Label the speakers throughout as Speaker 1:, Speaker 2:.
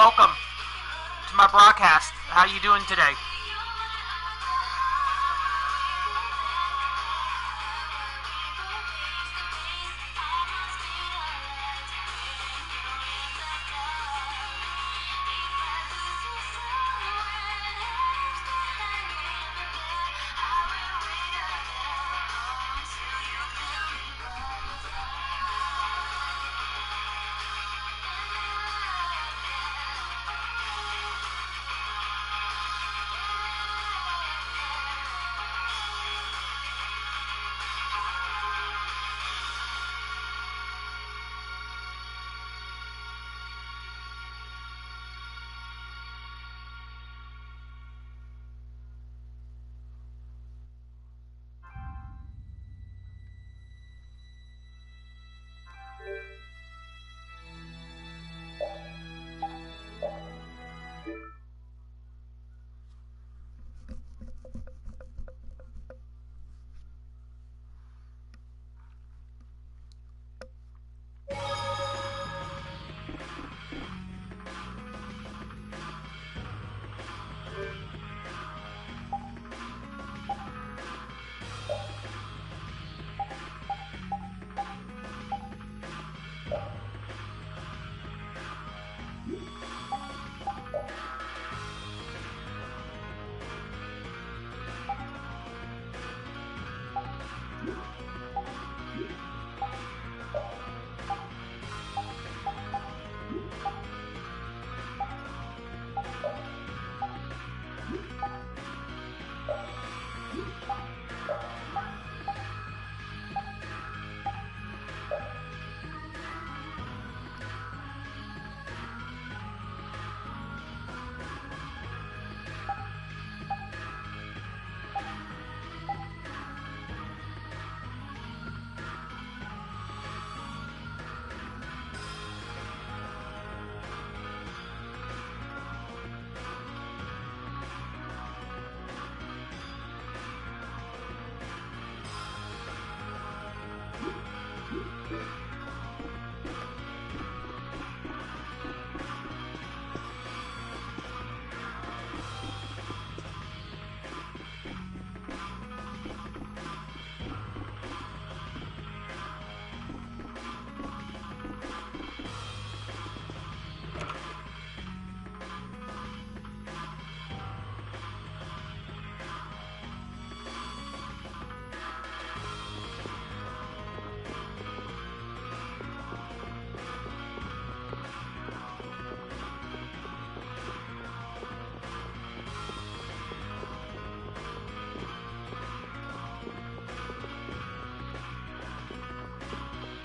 Speaker 1: welcome to my broadcast. How you doing today?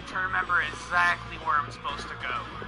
Speaker 1: To remember exactly where I'm supposed to go.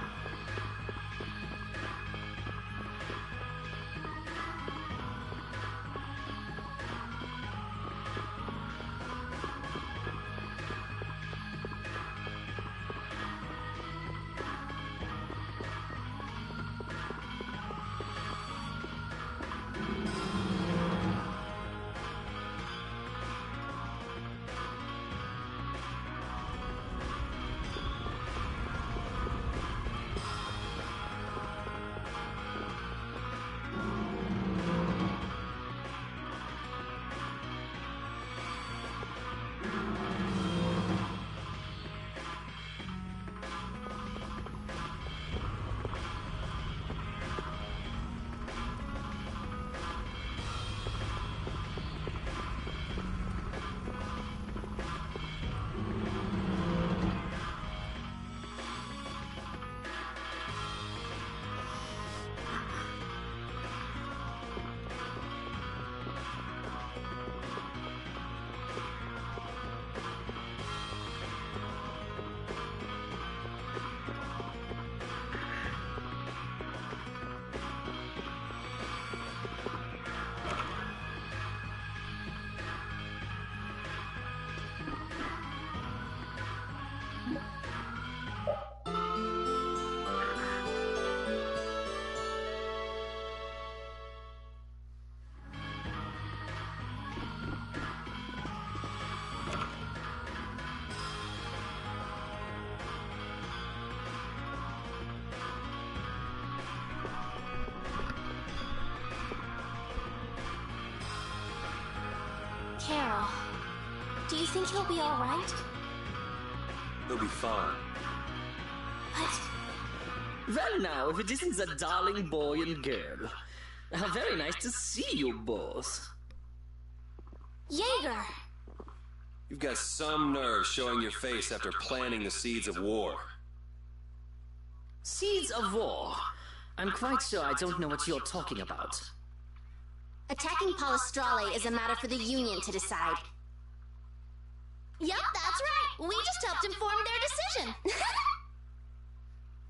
Speaker 2: Carol. Do you think he'll be alright?
Speaker 3: He'll be fine.
Speaker 2: But...
Speaker 4: Well now, if it isn't the darling boy and girl. How very nice to see you both.
Speaker 2: Jaeger!
Speaker 3: You've got some nerve showing your face after planting the seeds of war.
Speaker 4: Seeds of war? I'm quite sure I don't know what you're talking about.
Speaker 2: Attacking Palestrale is a matter for the Union to decide. Yep, that's right. We just helped inform their decision.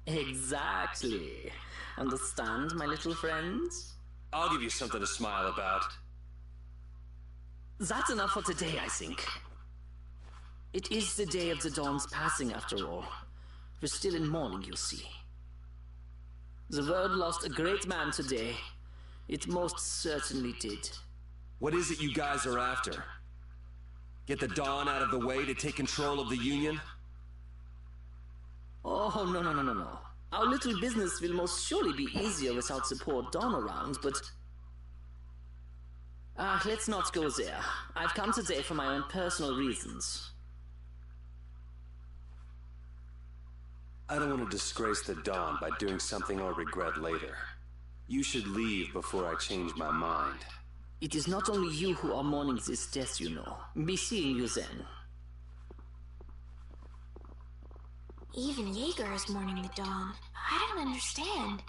Speaker 4: Exactly. Understand, my little friends?
Speaker 3: I'll give you something to smile about.
Speaker 4: That's enough for today, I think. It is the day of the Dawn's passing, after all. We're still in mourning, you see. The world lost a great man today. It most certainly did.
Speaker 3: What is it you guys are after? Get the Dawn out of the way to take control of the Union?
Speaker 4: Oh, no. Our little business will most surely be easier without support Dawn around, but... let's not go there. I've come today for my own personal reasons.
Speaker 3: I don't want to disgrace the Dawn by doing something I'll regret later. You should leave before I change my mind.
Speaker 4: It is not only you who are mourning this death, you know. Be seeing you then.
Speaker 2: Even Jaeger is mourning the Dawn. I don't understand.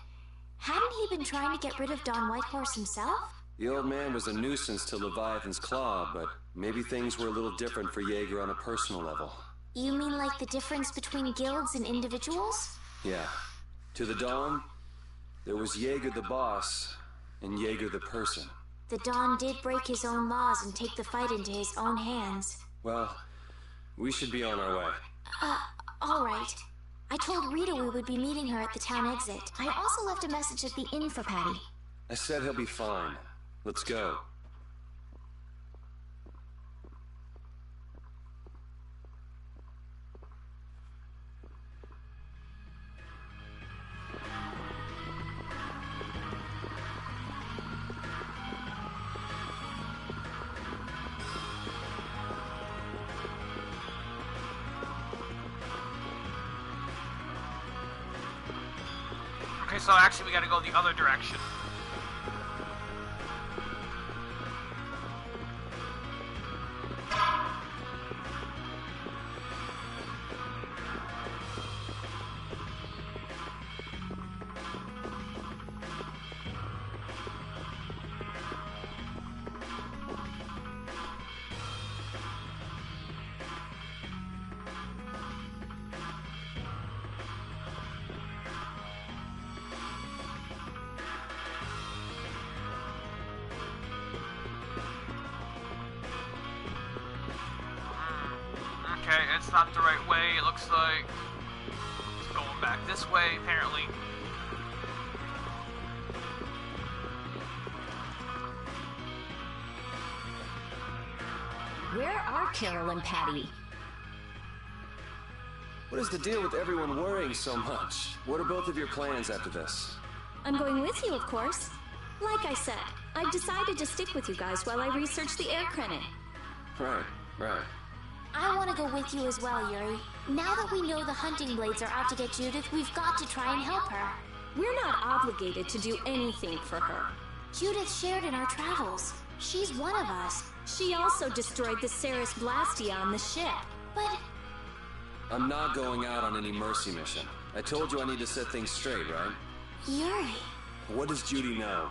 Speaker 2: Hadn't he been trying to get rid of Don Whitehorse himself?
Speaker 3: The old man was a nuisance to Leviathan's Claw, but maybe things were a little different for Jaeger on a personal level.
Speaker 2: You mean like the difference between guilds and individuals?
Speaker 3: Yeah. To the Dawn, there was Jaeger the boss, and Jaeger the person.
Speaker 2: The Dawn did break his own laws and take the fight into his own hands.
Speaker 3: Well, we should be on our way.
Speaker 2: Alright. I told Rita we would be meeting her at the town exit. I also left a message at the inn for Patty.
Speaker 3: I said he'll be fine. Let's go.
Speaker 1: Okay, so actually we gotta go the other direction. Okay, it's not the right way, it looks like. It's going back this way, apparently.
Speaker 5: Where are Carol and Patty?
Speaker 3: What is the deal with everyone worrying so much? What are both of your plans after this?
Speaker 5: I'm going with you, of course. Like I said, I've decided to stick with you guys while I research the air credit.
Speaker 3: Right.
Speaker 2: I want to go with you as well, Yuri. Now that we know the hunting blades are out to get Judith, we've got to try and help her.
Speaker 5: We're not obligated to do anything for her.
Speaker 2: Judith shared in our travels. She's one of us.
Speaker 5: She also destroyed the Ceres Blastia on the ship.
Speaker 2: But...
Speaker 3: I'm not going out on any mercy mission. I told you I need to set things straight, right?
Speaker 2: Yuri...
Speaker 3: What does Judy know?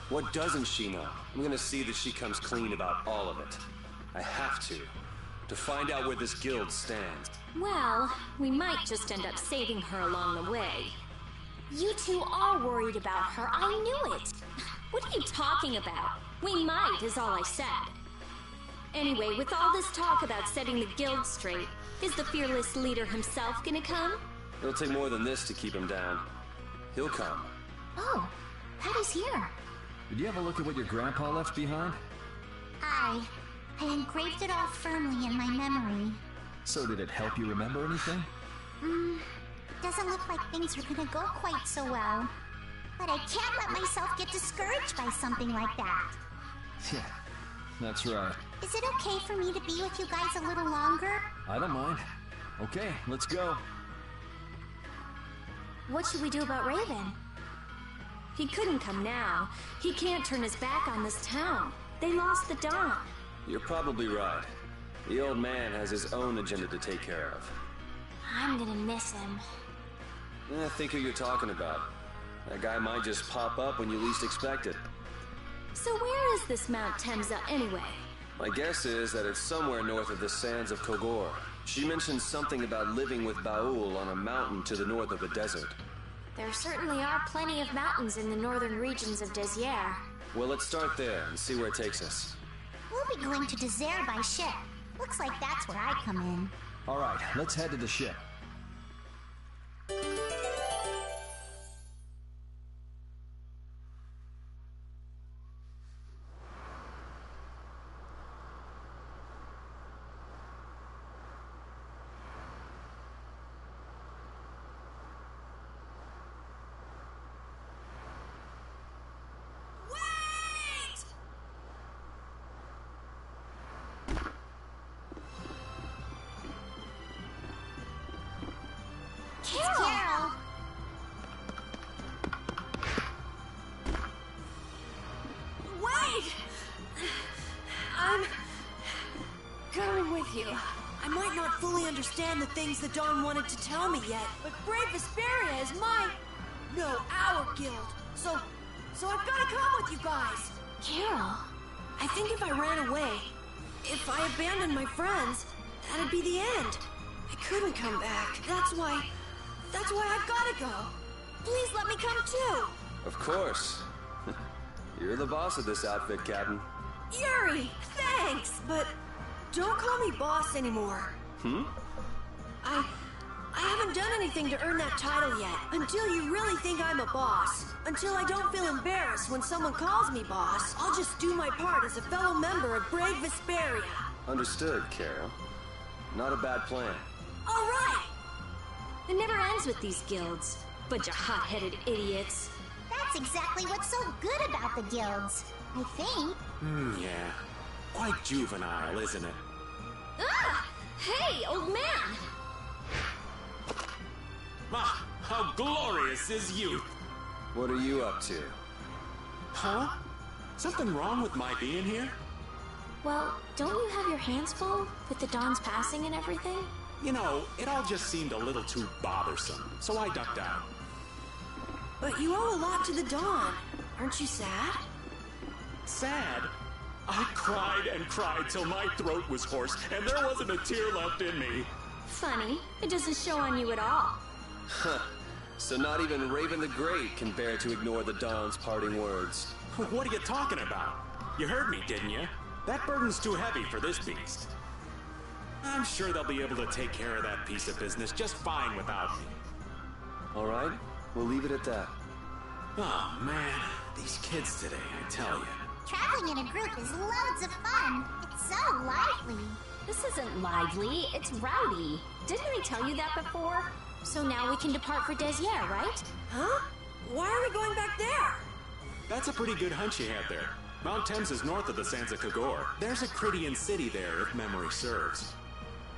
Speaker 3: What doesn't she know? I'm gonna see that she comes clean about all of it. I have to find out where this guild stands.
Speaker 5: Well, we might just end up saving her along the way.
Speaker 2: You two are worried about her. I knew it.
Speaker 5: What are you talking about? We might, is all I said. Anyway, with all this talk about setting the guild straight, is the fearless leader himself gonna come?
Speaker 3: It'll take more than this to keep him down. He'll come.
Speaker 2: Oh, Patty's here.
Speaker 6: Did you have a look at what your grandpa left behind?
Speaker 2: I engraved it all firmly in my memory.
Speaker 6: So did it help you remember anything?
Speaker 2: Doesn't look like things are gonna go quite so well. But I can't let myself get discouraged by something like that.
Speaker 6: Yeah, That's right.
Speaker 2: Is it okay for me to be with you guys a little longer?
Speaker 6: I don't mind. Okay, let's go.
Speaker 5: What should we do about Raven? He couldn't come now. He can't turn his back on this town. They lost the Dawn.
Speaker 3: You're probably right. The old man has his own agenda to take care of.
Speaker 2: I'm gonna miss him.
Speaker 3: Think who you're talking about. That guy might just pop up when you least expect it.
Speaker 5: So where is this Mount Temsa anyway?
Speaker 3: My guess is that it's somewhere north of the sands of Kogor. She mentioned something about living with Baul on a mountain to the north of the desert.
Speaker 2: There certainly are plenty of mountains in the northern regions of Desier.
Speaker 3: Well, let's start there and see where it takes us.
Speaker 2: We'll be going to Desier by ship. Looks like that's where I come in.
Speaker 6: All right, let's head to the ship.
Speaker 2: Carol!
Speaker 7: Wait! I'm going with you. I might not fully understand the things the Dawn wanted to tell me yet, but Brave Vesperia is my... no, our guild. So I've gotta come with you guys.
Speaker 2: Carol!
Speaker 7: I think if I ran away, if I abandoned my friends, that'd be the end. I couldn't come back. That's why I've gotta go. Please let me come too.
Speaker 3: Of course. You're the boss of this outfit, Captain.
Speaker 7: Yuri, thanks, but don't call me boss anymore. I haven't done anything to earn that title yet. Until you really think I'm a boss. Until I don't feel embarrassed when someone calls me boss. I'll just do my part as a fellow member of Brave Vesperia.
Speaker 3: Understood, Carol. Not a bad plan.
Speaker 7: All right.
Speaker 5: It never ends with these guilds. Bunch of hot-headed idiots.
Speaker 2: That's exactly what's so good about the guilds, I think.
Speaker 8: Yeah. Quite juvenile, isn't it?
Speaker 5: Ah! Hey, old man!
Speaker 8: Ah, how glorious is youth!
Speaker 3: What are you up to?
Speaker 8: Huh? Something wrong with my being here?
Speaker 5: Well, don't you have your hands full with the Dawn's passing and everything?
Speaker 8: You know, it all just seemed a little too bothersome, so I ducked out.
Speaker 7: But you owe a lot to the Dawn. Aren't you sad?
Speaker 8: Sad? I cried and cried till my throat was hoarse, and there wasn't a tear left in me.
Speaker 5: Funny, it doesn't show on you at all.
Speaker 3: Huh. So not even Raven the Great can bear to ignore the Dawn's parting words.
Speaker 8: What are you talking about? You heard me, didn't you? That burden's too heavy for this beast. I'm sure they'll be able to take care of that piece of business just fine without me.
Speaker 3: All right, we'll leave it at that.
Speaker 8: Oh, man. These kids today, I tell you.
Speaker 2: Traveling in a group is loads of fun. It's so lively.
Speaker 5: This isn't lively, it's rowdy. Didn't I tell you that before? So now we can depart for Desier, right?
Speaker 7: Huh? Why are we going back there?
Speaker 8: That's a pretty good hunch you had there. Mount Thames is north of the Sands of Kogor. There's a Critian city there, if memory serves.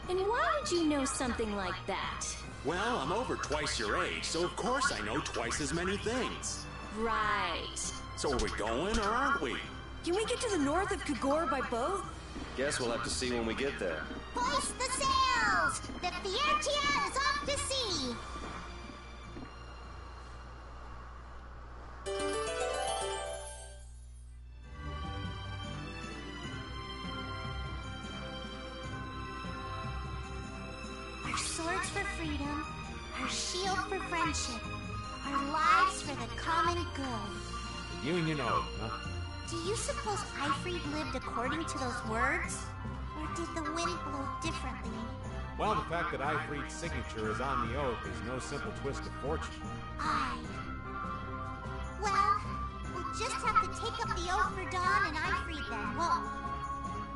Speaker 5: And why would you know something like that?
Speaker 8: Well, I'm over twice your age, so of course I know twice as many things.
Speaker 5: Right.
Speaker 8: So are we going, or aren't we?
Speaker 7: Can we get to the north of Kogor by boat?
Speaker 3: Guess we'll have to see when we get there.
Speaker 2: Hoist the sails! The Fiertia is off to sea! Our swords for freedom, our shield for friendship, our lives for the common good.
Speaker 9: The Union Oath, huh?
Speaker 2: Do you suppose Ifrid lived according to those words? Or did the wind blow differently?
Speaker 9: Well, the fact that Ifrid's signature is on the oath is no simple twist of fortune.
Speaker 2: Aye. Well, we'll just have to take up the oath for Dawn and Ifrid then, won't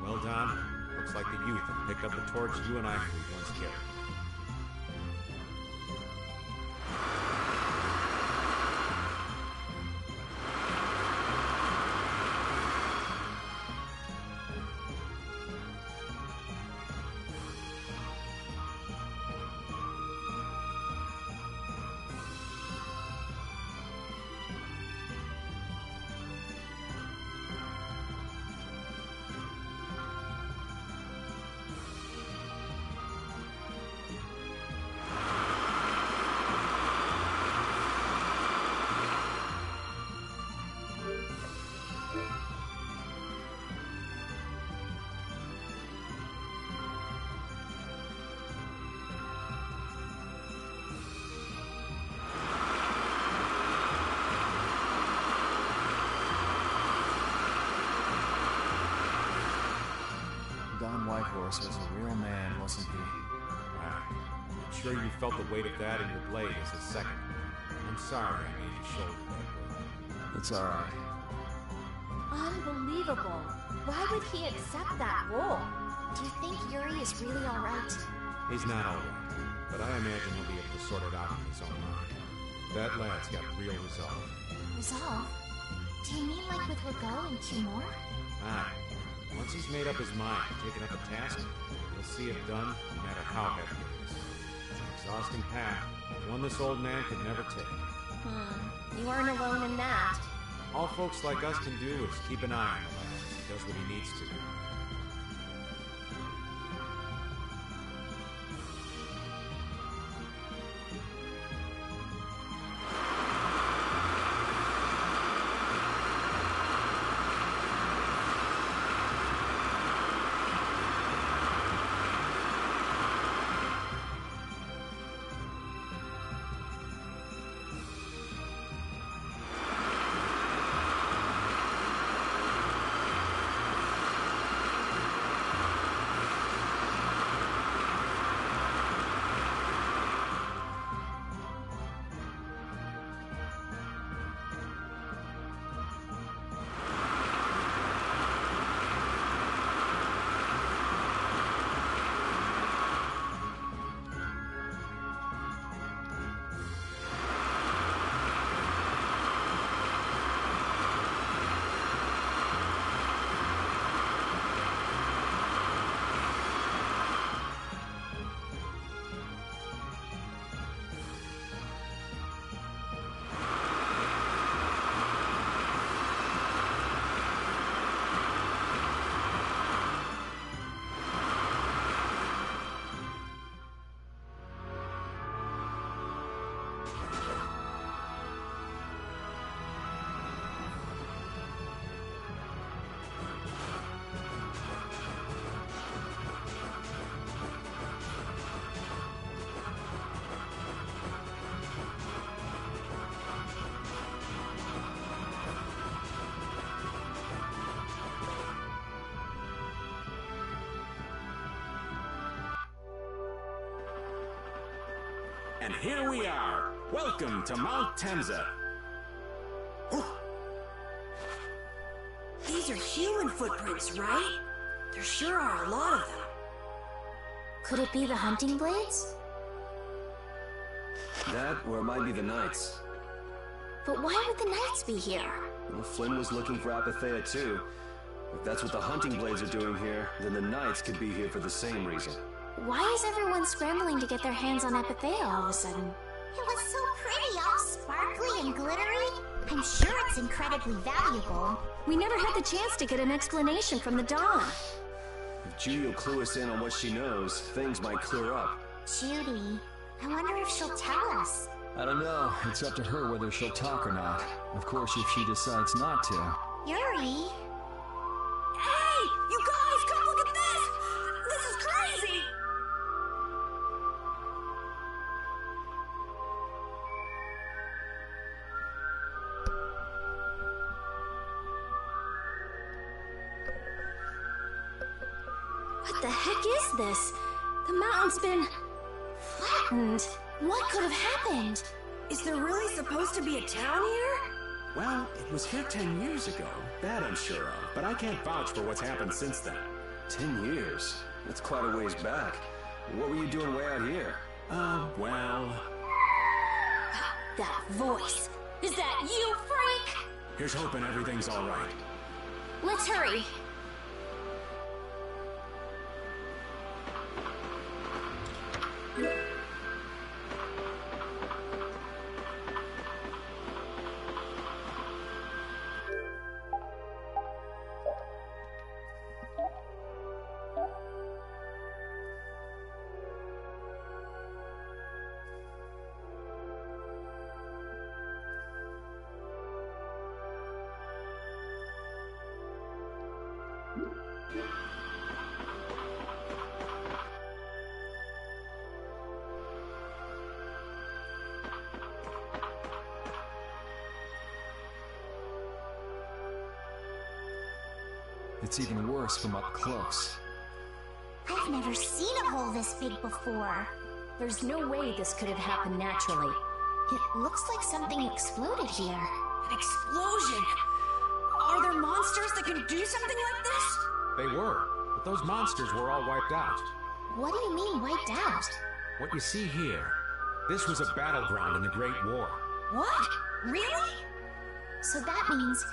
Speaker 2: we?
Speaker 9: Well, Don, looks like the youth have picked up the torch you and Ifrid once carried.
Speaker 6: Don Whitehorse was a real man, wasn't he?
Speaker 9: I'm sure you felt the weight of that in your blade as a second. I'm sorry I made you shoulder that way.
Speaker 6: It's alright.
Speaker 5: Unbelievable. Why would he accept that role?
Speaker 2: Do you think Yuri is really alright?
Speaker 9: He's not alright, but I imagine he'll be able to sort it out in his own mind. That lad's got real resolve.
Speaker 2: Resolve? Do you mean like with Rago and Kimura?
Speaker 9: Aye. Once he's made up his mind and taken up a task, he'll see it done no matter how heavy it is. It's an exhausting path, one this old man could never take.
Speaker 5: You aren't alone in that.
Speaker 9: All folks like us can do is keep an eye on the lad as he does what he needs to do.
Speaker 8: And here we are. Welcome to Mount Temza.
Speaker 7: These are human footprints, right? There sure are a lot of them.
Speaker 2: Could it be the hunting blades?
Speaker 3: That, or it might be the Knights.
Speaker 2: But why would the Knights be here?
Speaker 3: Well, Flynn was looking for Apathea too. If that's what the hunting blades are doing here, then the Knights could be here for the same reason.
Speaker 2: Why is everyone scrambling to get their hands on Apathea all of a sudden? It was so pretty, all sparkly and glittery. I'm sure it's incredibly valuable.
Speaker 5: We never had the chance to get an explanation from the Dawn.
Speaker 3: If Judy will clue us in on what she knows, things might clear up.
Speaker 2: Judy, I wonder if she'll tell us.
Speaker 6: I don't know. It's up to her whether she'll talk or not. Of course, if she decides not to.
Speaker 2: Yuri?
Speaker 7: Hey! You guys, come look at this! This is crazy!
Speaker 5: What the heck is this? The mountain's been flattened.
Speaker 2: What could have happened?
Speaker 7: Is there really supposed to be a town here?
Speaker 8: Well, it was here 10 years ago. That I'm sure of, but I can't vouch for what's happened since then.
Speaker 3: 10 years? That's quite a ways back. What were you doing way out here?
Speaker 8: Well...
Speaker 5: That voice. Is that you, freak?
Speaker 8: Here's hoping everything's all right.
Speaker 5: Let's hurry.
Speaker 6: It's even worse from up close.
Speaker 2: I've never seen a hole this big before.
Speaker 5: There's no way this could have happened naturally.
Speaker 2: It looks like something exploded here.
Speaker 7: An explosion! Are there monsters that can do something like this?
Speaker 9: They were, but those monsters were all wiped out.
Speaker 2: What do you mean, wiped out?
Speaker 9: What you see here, this was a battleground in the Great War.
Speaker 7: What? Really?
Speaker 2: So that means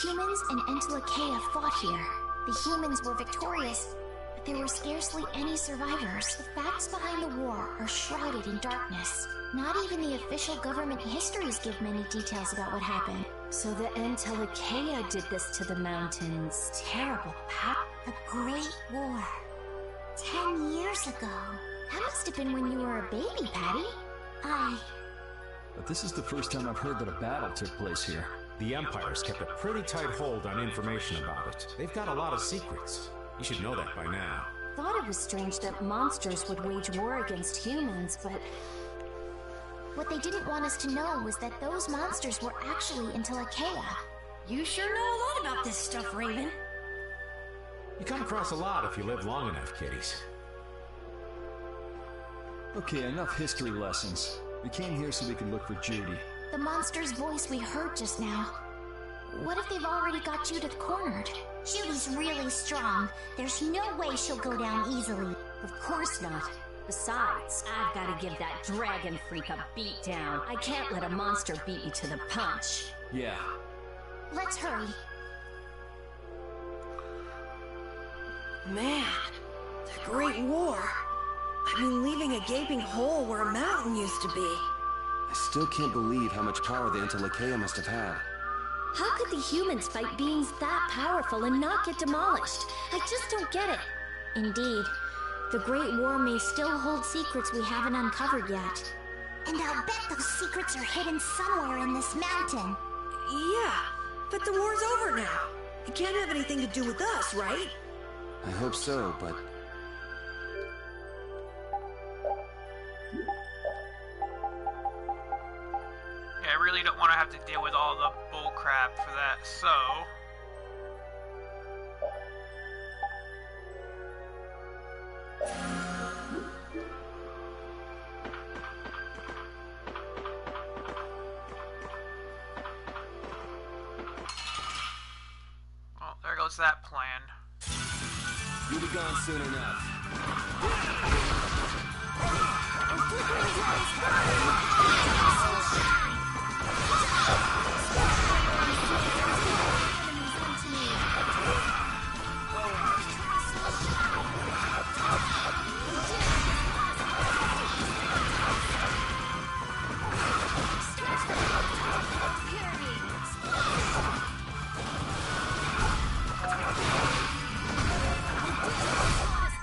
Speaker 2: humans and Entelekea fought here. The humans were victorious, but there were scarcely any survivors. The facts behind the war are shrouded in darkness. Not even the official government histories give many details about what happened.
Speaker 5: So the Entelekea did this to the mountains.
Speaker 2: Terrible, Pat. The Great War. 10 years ago. That must have been when you were a baby, Patty.
Speaker 6: But this is the first time I've heard that a battle took place here.
Speaker 9: The Empire's kept a pretty tight hold on information about it. They've got a lot of secrets. You should know that by now.
Speaker 5: Thought it was strange that monsters would wage war against humans, but
Speaker 2: What they didn't want us to know was that those monsters were actually Entelekea.
Speaker 7: You sure know a lot about this stuff, Raven.
Speaker 9: You come across a lot if you live long enough, kiddies.
Speaker 6: Okay, enough history lessons. We came here so we could look for Judy.
Speaker 2: The monster's voice we heard just now. What if they've already got Judith cornered? Judy's really strong. There's no way she'll go down easily.
Speaker 5: of course not. Besides, I've got to give that dragon freak a beat down. I can't let a monster beat me to the punch.
Speaker 6: Yeah.
Speaker 2: Let's hurry.
Speaker 7: Man, the Great War. I mean, leaving a gaping hole where a mountain used to be.
Speaker 3: I still can't believe how much power the Entelekea must have had.
Speaker 5: How could the humans fight beings that powerful and not get demolished? I just don't get it.
Speaker 2: Indeed. The Great War may still hold secrets we haven't uncovered yet. And I'll bet those secrets are hidden somewhere in this mountain.
Speaker 7: Yeah, but the war's over now. It can't have anything to do with us, right?
Speaker 3: I hope so, but...
Speaker 1: Yeah, I really don't want to have to deal with all the bull crap for that, so... Well, there goes that plan.
Speaker 3: You'll be gone soon enough.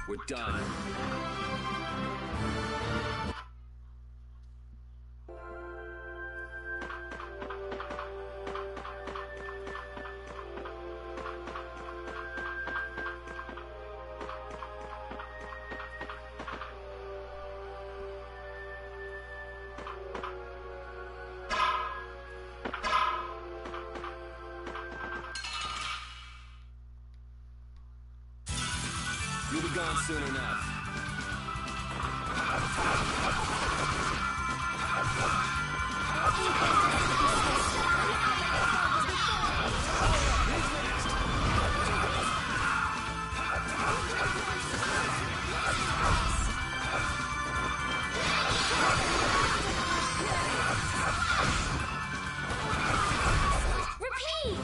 Speaker 3: We're done. You'll be gone soon enough.
Speaker 5: Repeat!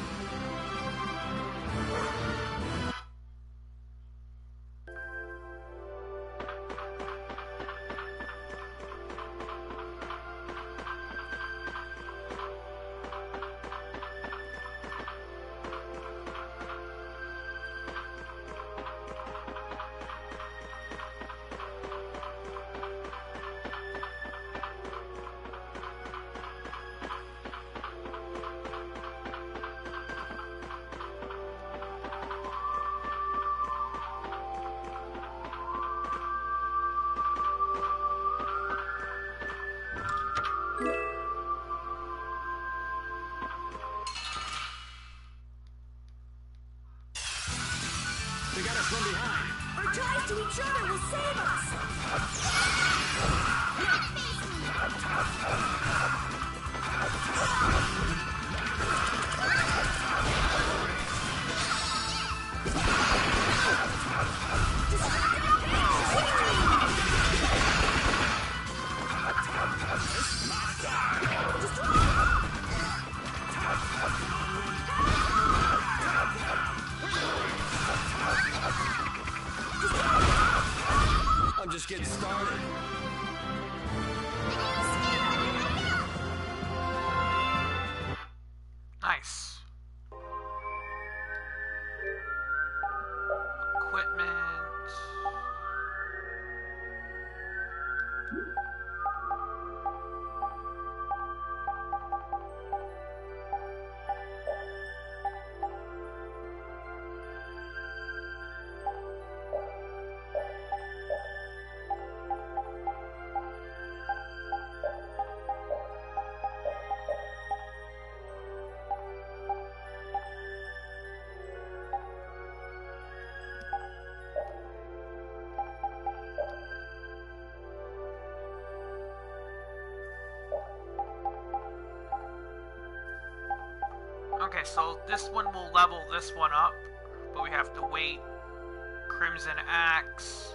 Speaker 8: They got us from behind.
Speaker 7: Our ties to each other will save us!
Speaker 3: I'm just getting started.
Speaker 1: Nice. Equipment. Okay, so this one will level this one up, but we have to wait. Crimson Axe.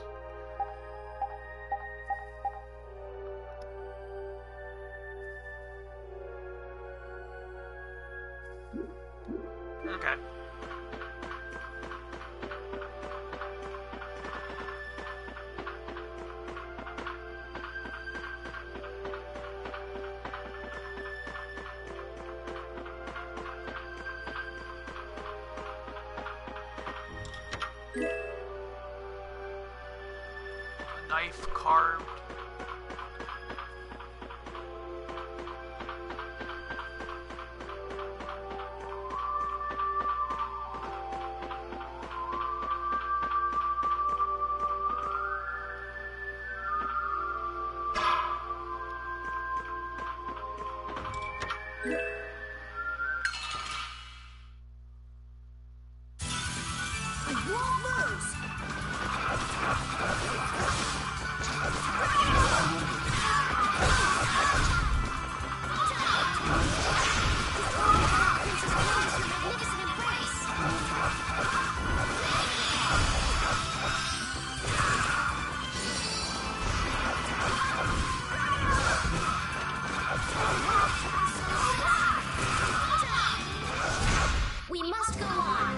Speaker 1: Okay. Knife carved.
Speaker 7: We won't lose!
Speaker 2: We must go on.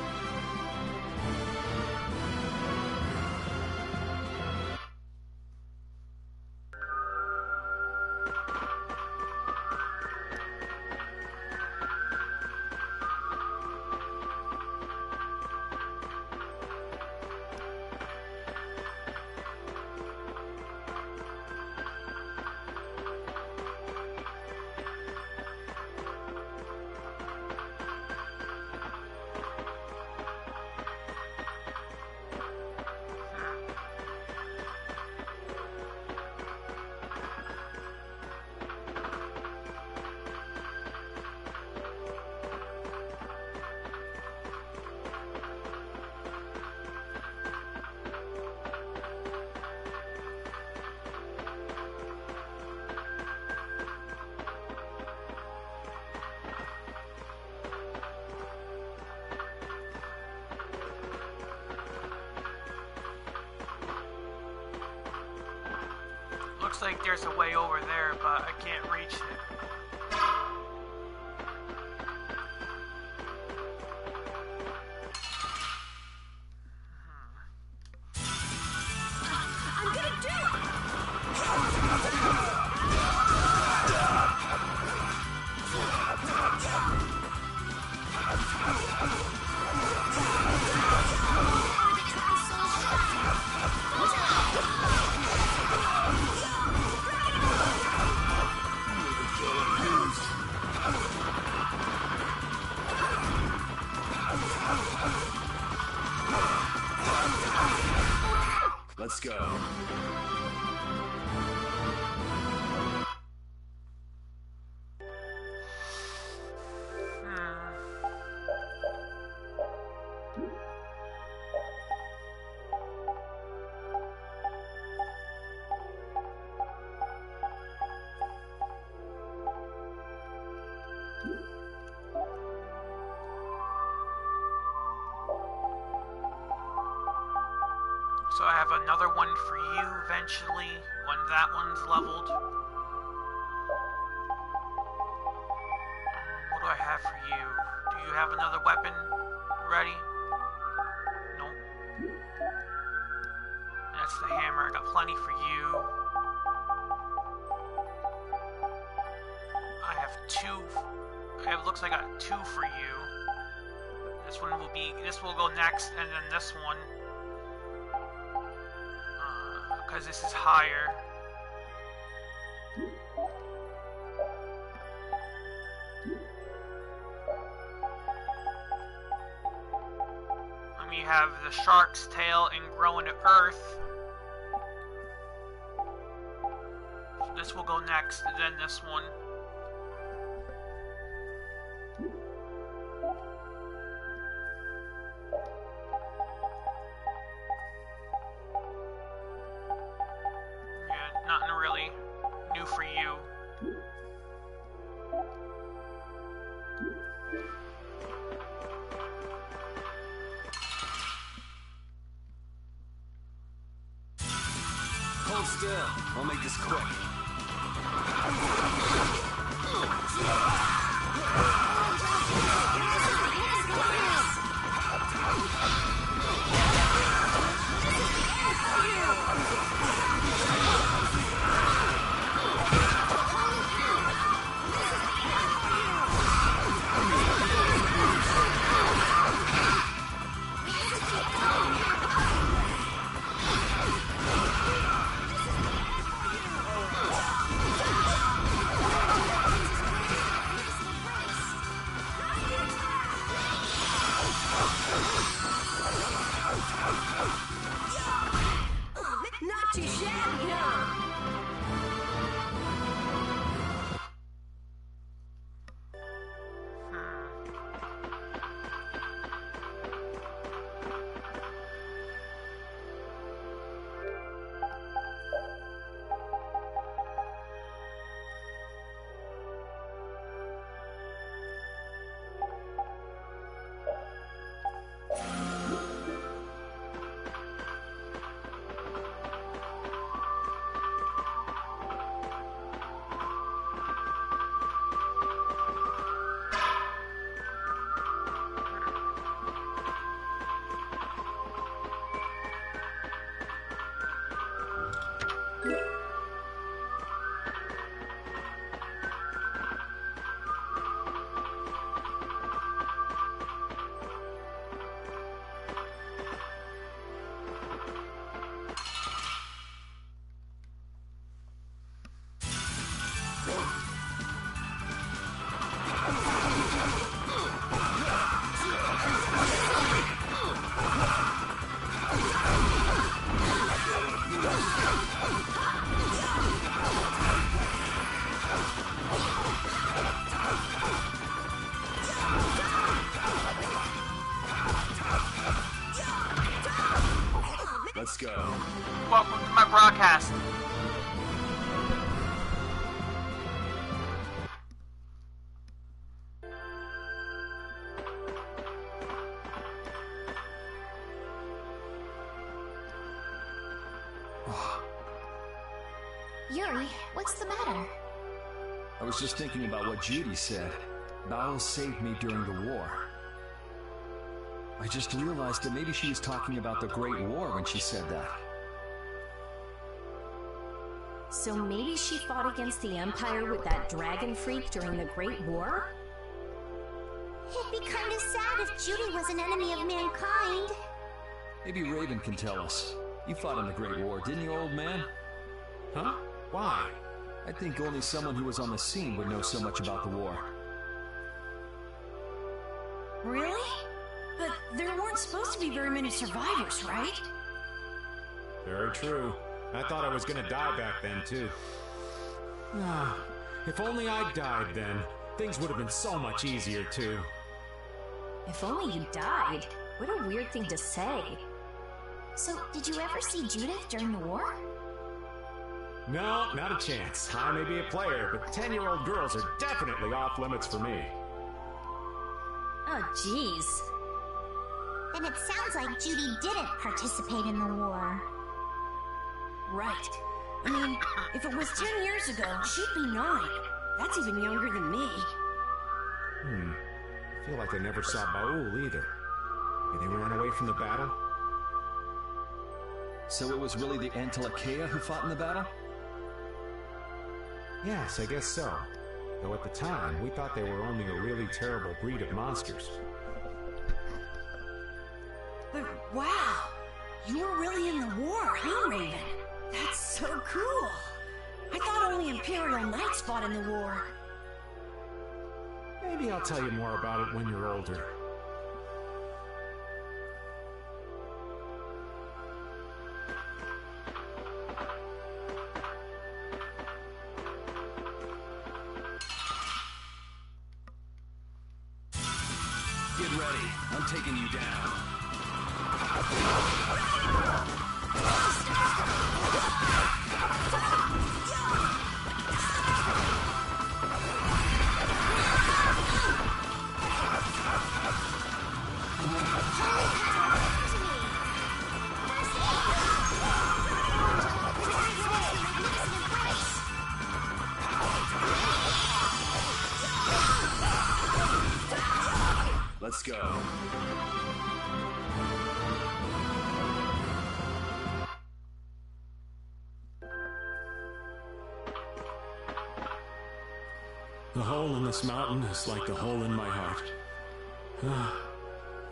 Speaker 1: Looks like there's a way over there, but I can't reach it.
Speaker 7: I'm gonna do it!
Speaker 3: Let's go.
Speaker 1: So I have another one for you eventually, when that one's leveled. What do I have for you? Do you have another weapon ready? Nope. That's the hammer. I got plenty for you. I have two. It looks like I got two for you. This will go next, and then this one. Because this is higher. And we have the shark's tail and grow into earth. So this will go next, and then this one. Nothing really new for you.
Speaker 3: Hold still. I'll make this quick.
Speaker 7: Not too shabby, huh?
Speaker 3: Let's go.
Speaker 1: Welcome to my broadcast.
Speaker 2: Yuri, what's the matter?
Speaker 6: I was just thinking about what Judy said. Bao saved me during the war. I just realized that maybe she was talking about the Great War when she said that.
Speaker 5: So maybe she fought against the Empire with that dragon freak during the Great War?
Speaker 2: It'd be kind of sad if Judy was an enemy of mankind.
Speaker 6: Maybe Raven can tell us. You fought in the Great War, didn't you, old man?
Speaker 9: Huh? Why?
Speaker 6: I think only someone who was on the scene would know so much about the war.
Speaker 7: Really? But there weren't supposed to be very many survivors, right?
Speaker 9: Very true. I thought I was gonna die back then, too. If only I died then, things would have been so much easier, too.
Speaker 5: If only you died. What a weird thing to say.
Speaker 2: So, did you ever see Judith during the war?
Speaker 9: No, not a chance. I may be a player, but 10-year-old girls are definitely off limits for me.
Speaker 5: Oh, jeez.
Speaker 2: Then it sounds like Judy didn't participate in the war.
Speaker 7: Right. I mean, if it was 10 years ago, she'd be 9. That's even younger than me.
Speaker 9: I feel like I never saw Baul either. Did they run away from the battle?
Speaker 6: So it was really the Antilochea who fought in the battle?
Speaker 9: Yes, I guess so. Though at the time, we thought they were only a really terrible breed of monsters.
Speaker 7: But wow! You were really in the war, huh, Raven? That's so cool! I thought only Imperial Knights fought in the war.
Speaker 9: Maybe I'll tell you more about it when you're older.
Speaker 3: Get ready. I'm taking you down. Let's go.
Speaker 8: The hole in this mountain is like the hole in my heart.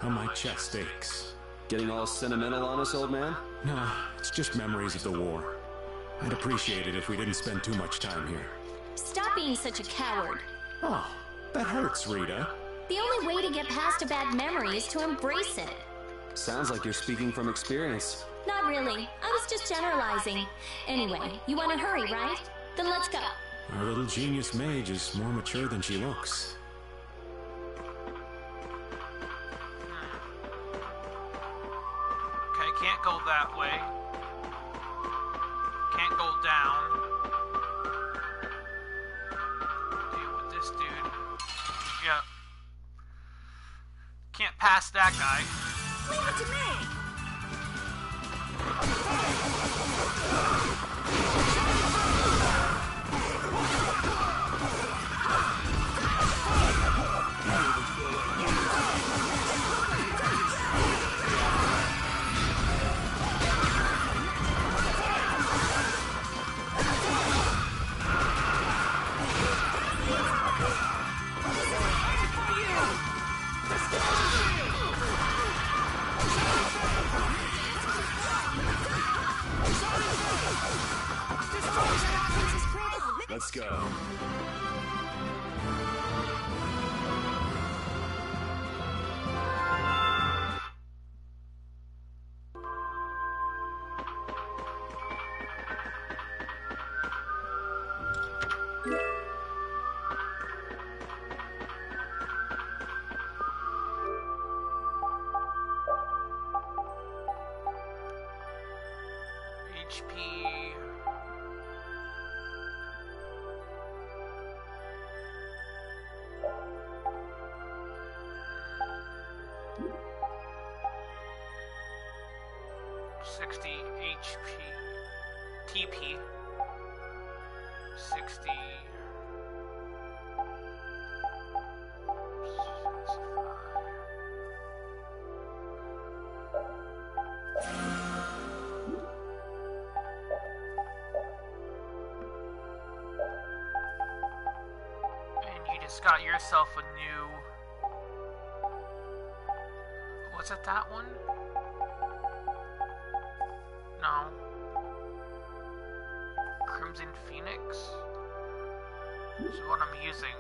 Speaker 8: How my chest aches.
Speaker 3: Getting all sentimental on us, old man?
Speaker 8: No, it's just memories of the war. I'd appreciate it if we didn't spend too much time here.
Speaker 5: Stop being such a coward.
Speaker 8: Oh, that hurts, Rita.
Speaker 5: The only way to get past a bad memory is to embrace it.
Speaker 3: Sounds like you're speaking from experience.
Speaker 5: Not really. I was just generalizing. Anyway, you want to hurry, right? Then let's go.
Speaker 8: Our little genius mage is more mature than she looks.
Speaker 1: Okay, can't go that way. Can't go down. Deal with this dude. Yep. Can't pass that guy.
Speaker 7: Leave it to me!
Speaker 3: Let's go.
Speaker 1: HP. HP, TP, 60, and you just got yourself a new, was it that one? No. Crimson Phoenix is what I'm using.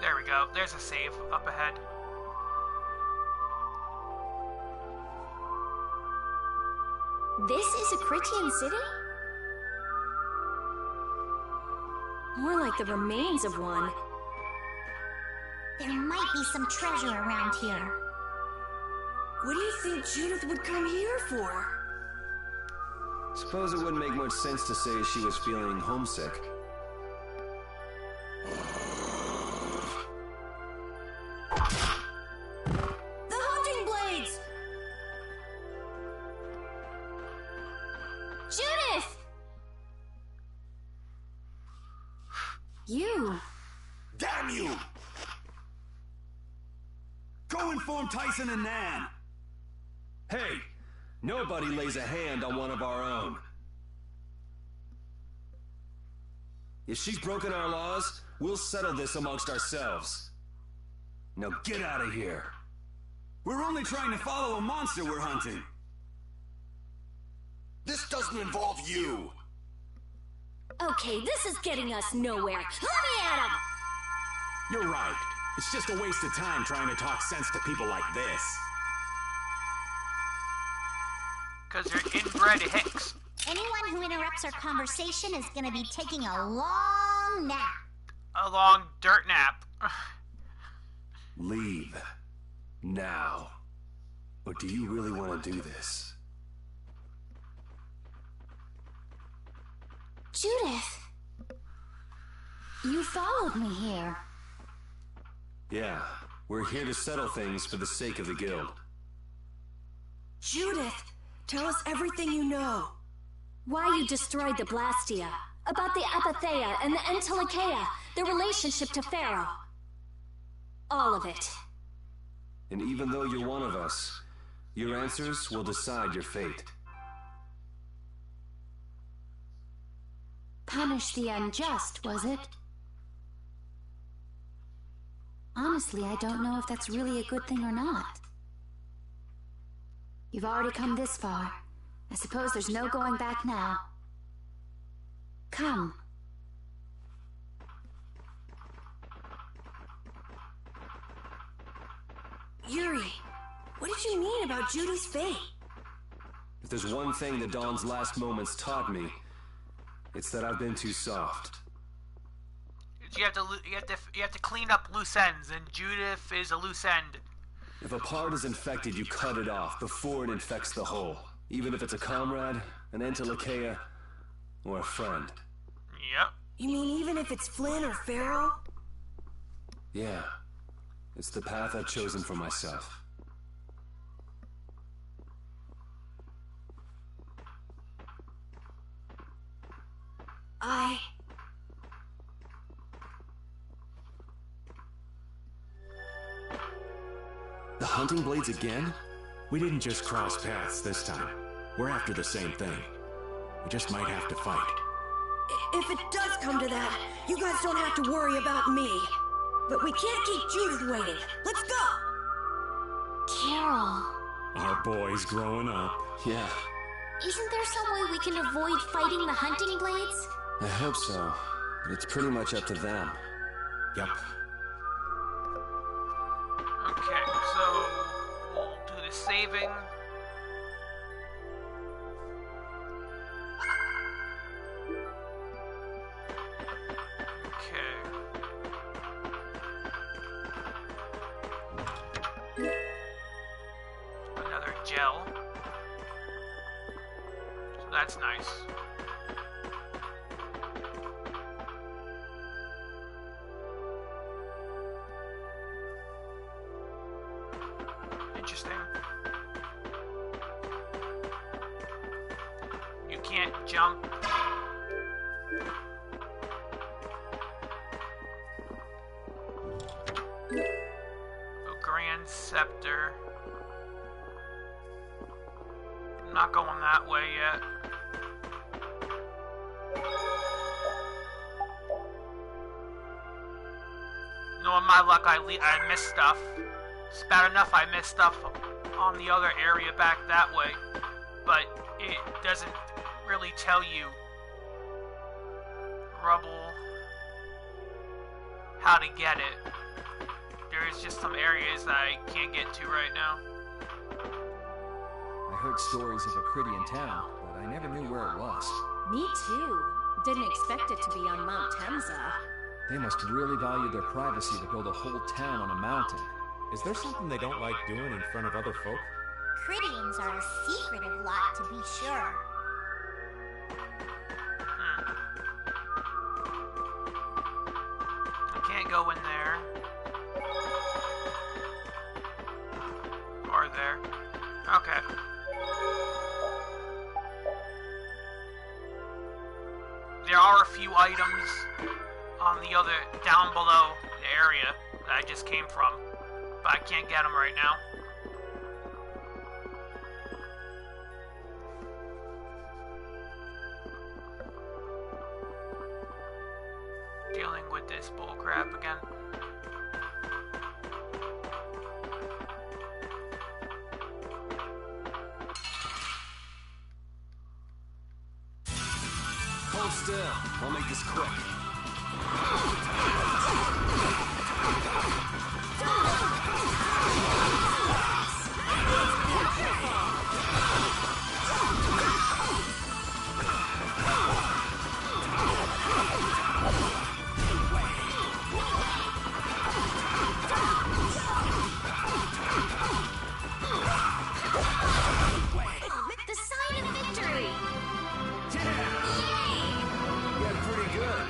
Speaker 1: There we go. There's a save up ahead.
Speaker 5: This is a Critian city?
Speaker 7: More like the remains of one.
Speaker 2: There might be some treasure around here.
Speaker 7: What do you think Judith would come here for?
Speaker 3: Suppose it wouldn't make much sense to say she was feeling homesick.
Speaker 7: The hunting blades!
Speaker 5: Judith! You.
Speaker 10: Damn you! Go inform Tyson and Nan!
Speaker 3: Hey! Nobody lays a hand on one of our own. If she's broken our laws, we'll settle this amongst ourselves. Now get out of here.
Speaker 10: We're only trying to follow a monster we're hunting.
Speaker 11: This doesn't involve you.
Speaker 5: Okay, this is getting us nowhere. Let me at him!
Speaker 8: You're right. It's just a waste of time trying to talk sense to people like this.
Speaker 1: Because you're inbred hicks.
Speaker 2: Anyone who interrupts our conversation is gonna be taking a long nap.
Speaker 1: A long dirt nap.
Speaker 3: Leave. Now. Or do you really want to do this?
Speaker 2: Judith! You followed me here.
Speaker 3: Yeah, we're here to settle things for the sake of the guild.
Speaker 7: Judith, tell us everything you know.
Speaker 5: Why you destroyed the Blastia, about the Apatheia and the Entelikeia, their relationship to Pharaoh. All of it.
Speaker 3: And even though you're one of us, your answers will decide your fate.
Speaker 2: Punish the unjust, was it? Honestly, I don't know if that's really a good thing or not. You've already come this far. I suppose there's no going back now. Come.
Speaker 7: Yuri, what did you mean about Judy's fate?
Speaker 3: If there's one thing the Dawn's last moments taught me, it's that I've been too soft.
Speaker 1: You have to clean up loose ends, and Judith is a loose end.
Speaker 3: If a part is infected, you cut it off before it infects the whole. Even if it's a comrade, an Entelikeia, or a friend.
Speaker 1: Yep.
Speaker 7: You mean even if it's Flynn or Pharaoh?
Speaker 3: Yeah. It's the path I've chosen for myself. The hunting blades again?
Speaker 8: We didn't just cross paths this time. We're after the same thing. We just might have to fight.
Speaker 7: If it does come to that, you guys don't have to worry about me. But we can't keep Judith waiting. Let's go!
Speaker 2: Carol.
Speaker 8: Our boy's growing up.
Speaker 3: Yeah,
Speaker 2: Isn't there some way we can avoid fighting the hunting blades?
Speaker 3: I hope so. But it's pretty much up to them.
Speaker 8: Yep.
Speaker 1: Okay, so we'll do the saving. Another gel. So that's nice. Interesting. You can't jump. A grand scepter. I'm not going that way yet. Knowing my luck, I missed stuff. It's bad enough I missed stuff on the other area back that way, but it doesn't really tell you rubble how to get it. There's just some areas that I can't get to right now.
Speaker 6: I heard stories of a Cridian town, but I never knew where it was.
Speaker 5: Me too. Didn't expect it to be on Mount Temza.
Speaker 6: They must really value their privacy to build a whole town on a mountain.
Speaker 9: Is there something they don't like doing in front of other folk?
Speaker 2: Cridians are a secretive lot, to be sure.
Speaker 1: I can't go in there. Or there. Okay. There are a few items on the other, down below the area that I just came from, but I can't get them right now. Dealing with this bullcrap again.
Speaker 3: Hold still. I'll make this quick.
Speaker 2: The sign of victory!
Speaker 3: Yeah, pretty good.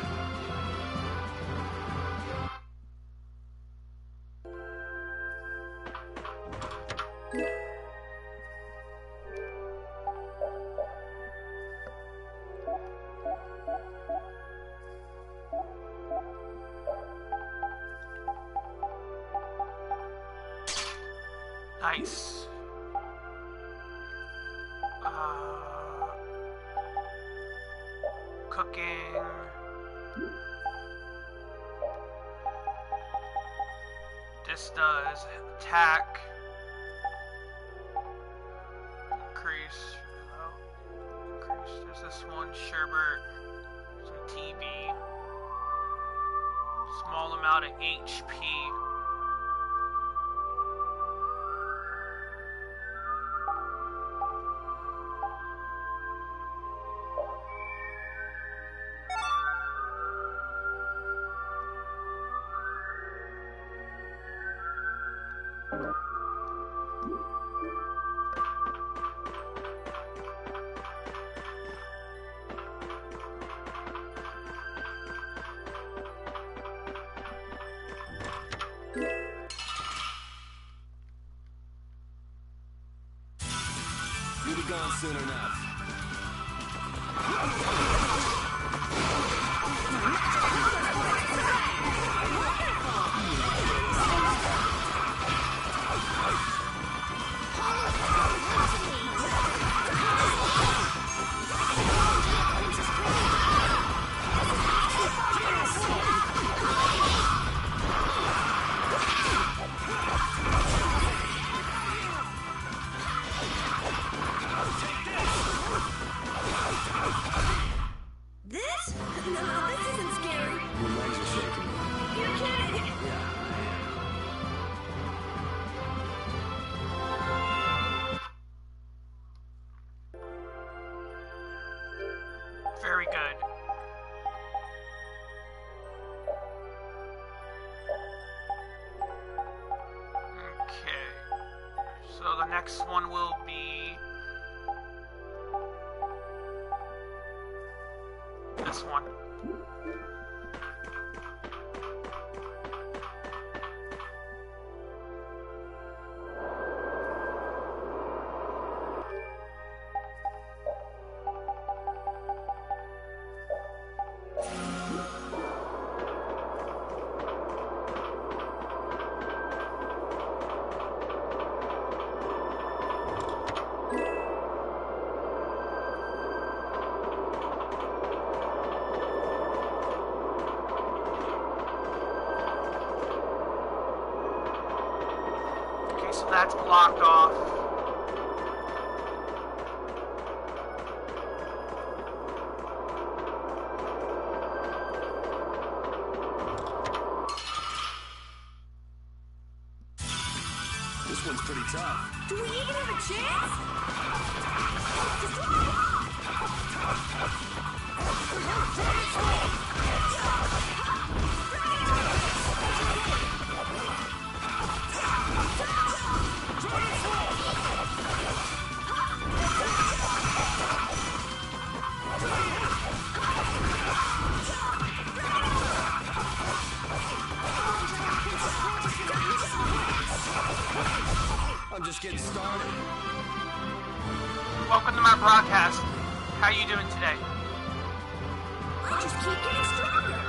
Speaker 1: Nice. Cooking. This does attack. Increase. Increase. There's this one. Sherbert. Some TV. Small amount of HP.
Speaker 3: You'll be gone soon enough.
Speaker 7: This? No, this isn't scary.
Speaker 3: Your legs are shaking.
Speaker 7: You're kidding.
Speaker 1: Very good. Okay. So the next one will be this one. Okay, so that's blocked off.
Speaker 3: This one's pretty tough.
Speaker 7: Do we even have a chance?
Speaker 3: I'm just getting started.
Speaker 1: Welcome to my broadcast. How you doing today?
Speaker 7: I just keep getting stronger.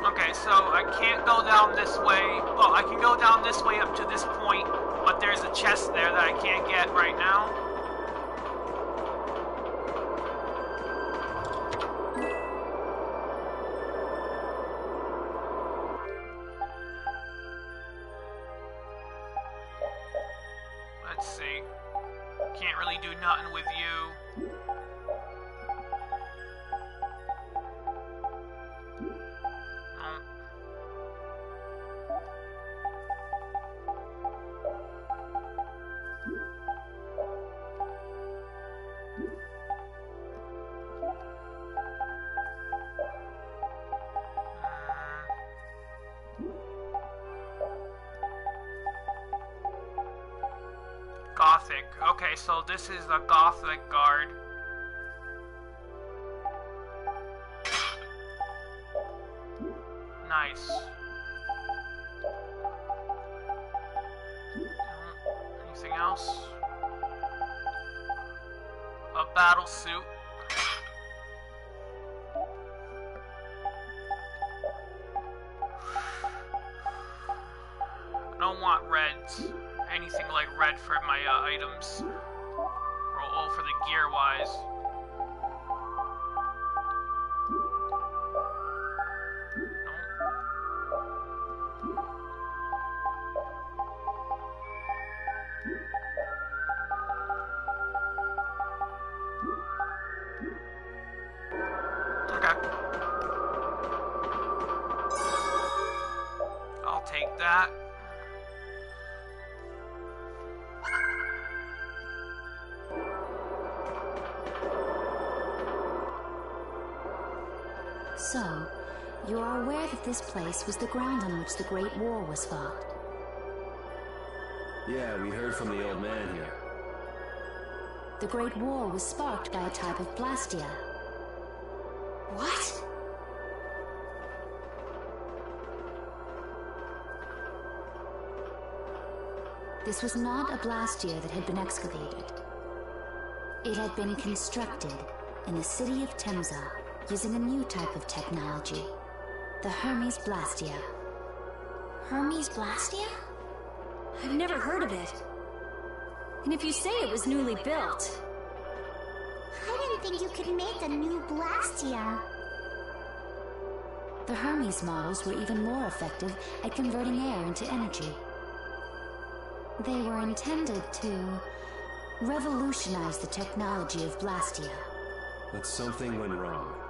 Speaker 1: Okay, so I can't go down this way. Well, I can go down this way up to this point, but there's a chest there that I can't get right now. Let's see. Can't really do nothing with you. Gothic. Okay, so this is the Gothic guard. Nice. Anything else? A battle suit. I don't want reds. Anything like red for my items. Or for the gear wise. Okay. I'll take that.
Speaker 2: So, you are aware that this place was the ground on which the Great War was fought.
Speaker 3: Yeah, we heard from the old man here.
Speaker 2: The Great War was sparked by a type of Blastia.
Speaker 7: What?
Speaker 2: This was not a Blastia that had been excavated. It had been constructed in the city of Temza using a new type of technology, the Hermes Blastia.
Speaker 5: Hermes Blastia? I've never heard of it. And if you say it was newly built...
Speaker 2: I didn't think you could make a new Blastia. The Hermes models were even more effective at converting air into energy. They were intended to revolutionize the technology of Blastia.
Speaker 3: But something went wrong.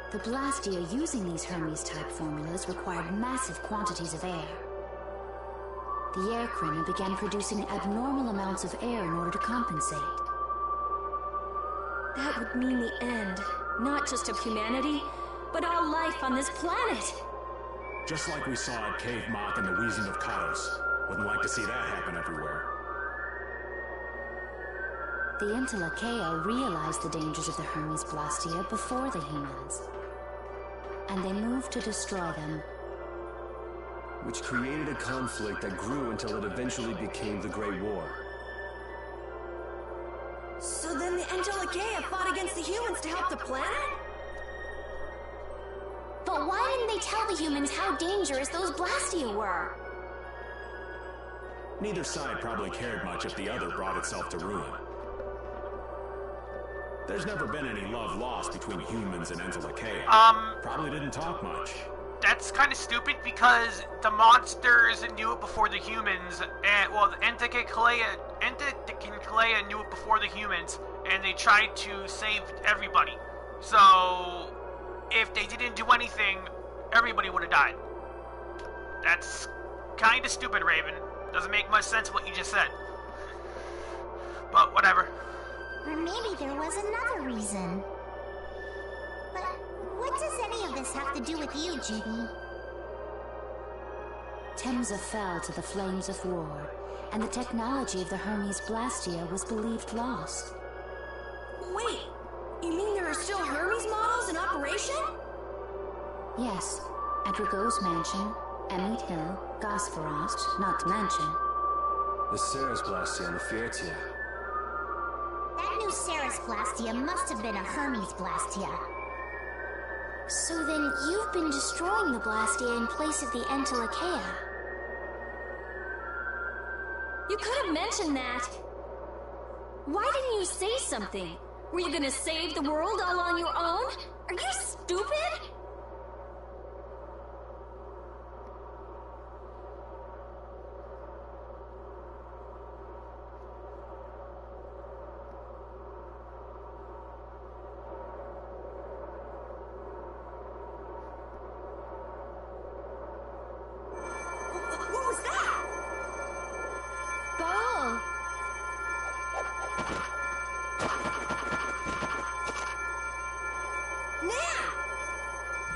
Speaker 2: The Blastia using these Hermes-type formulas required massive quantities of air. The Aircrimmer began producing abnormal amounts of air in order to compensate.
Speaker 5: That would mean the end, not just of humanity, but all life on this planet.
Speaker 8: Just like we saw at Cave Moth and the Wheezing of Kados. Wouldn't like to see that happen everywhere.
Speaker 2: The Intelakea realized the dangers of the Hermes Blastia before the humans, and they moved to destroy them.
Speaker 3: Which created a conflict that grew until it eventually became the Great War.
Speaker 7: So then the Intelakea fought against the humans to help the planet?
Speaker 2: But why didn't they tell the humans how dangerous those Blastia were?
Speaker 8: Neither side probably cared much if the other brought itself to ruin. There's never been any love lost between humans and Intelakea.
Speaker 1: Probably
Speaker 8: didn't talk much.
Speaker 1: That's kind of stupid because the monsters knew it before the humans, and well, the Intelakea knew it before the humans, and they tried to save everybody. So, if they didn't do anything, everybody would have died. That's kind of stupid, Raven. Doesn't make much sense what you just said. But whatever.
Speaker 2: Or maybe there was another reason. But what does any of this this have to do with you, Judy?
Speaker 12: Temza fell to the flames of war, and the technology of the Hermes Blastia was believed lost.
Speaker 7: Wait, you mean there are still Hermes models in operation?
Speaker 12: Yes, at Rigaud's mansion, Emmett Hill, Gosforost, not to mention.
Speaker 3: The Ceres Blastia and the Fiertia.
Speaker 2: That new Ceres Blastia must have been a Hermes Blastia.
Speaker 12: So then you've been destroying the Blastia in place of the Entelekea.
Speaker 5: You could have mentioned that. Why didn't you say something? Were you gonna save the world all on your own? Are you stupid?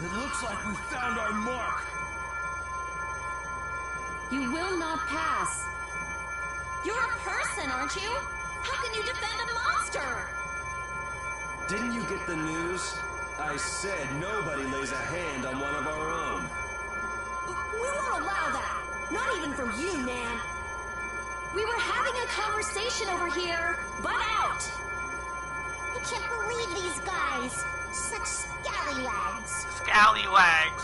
Speaker 10: It looks like we found our mark.
Speaker 5: You will not pass. You're a person, aren't you? How can you defend a monster?
Speaker 3: Didn't you get the news? I said nobody lays a hand on one of our own.
Speaker 7: We won't allow that. Not even from you, Nan.
Speaker 5: We were having a conversation over here. Butt out!
Speaker 2: I can't believe these guys. Such scallywags.
Speaker 1: Scallywags.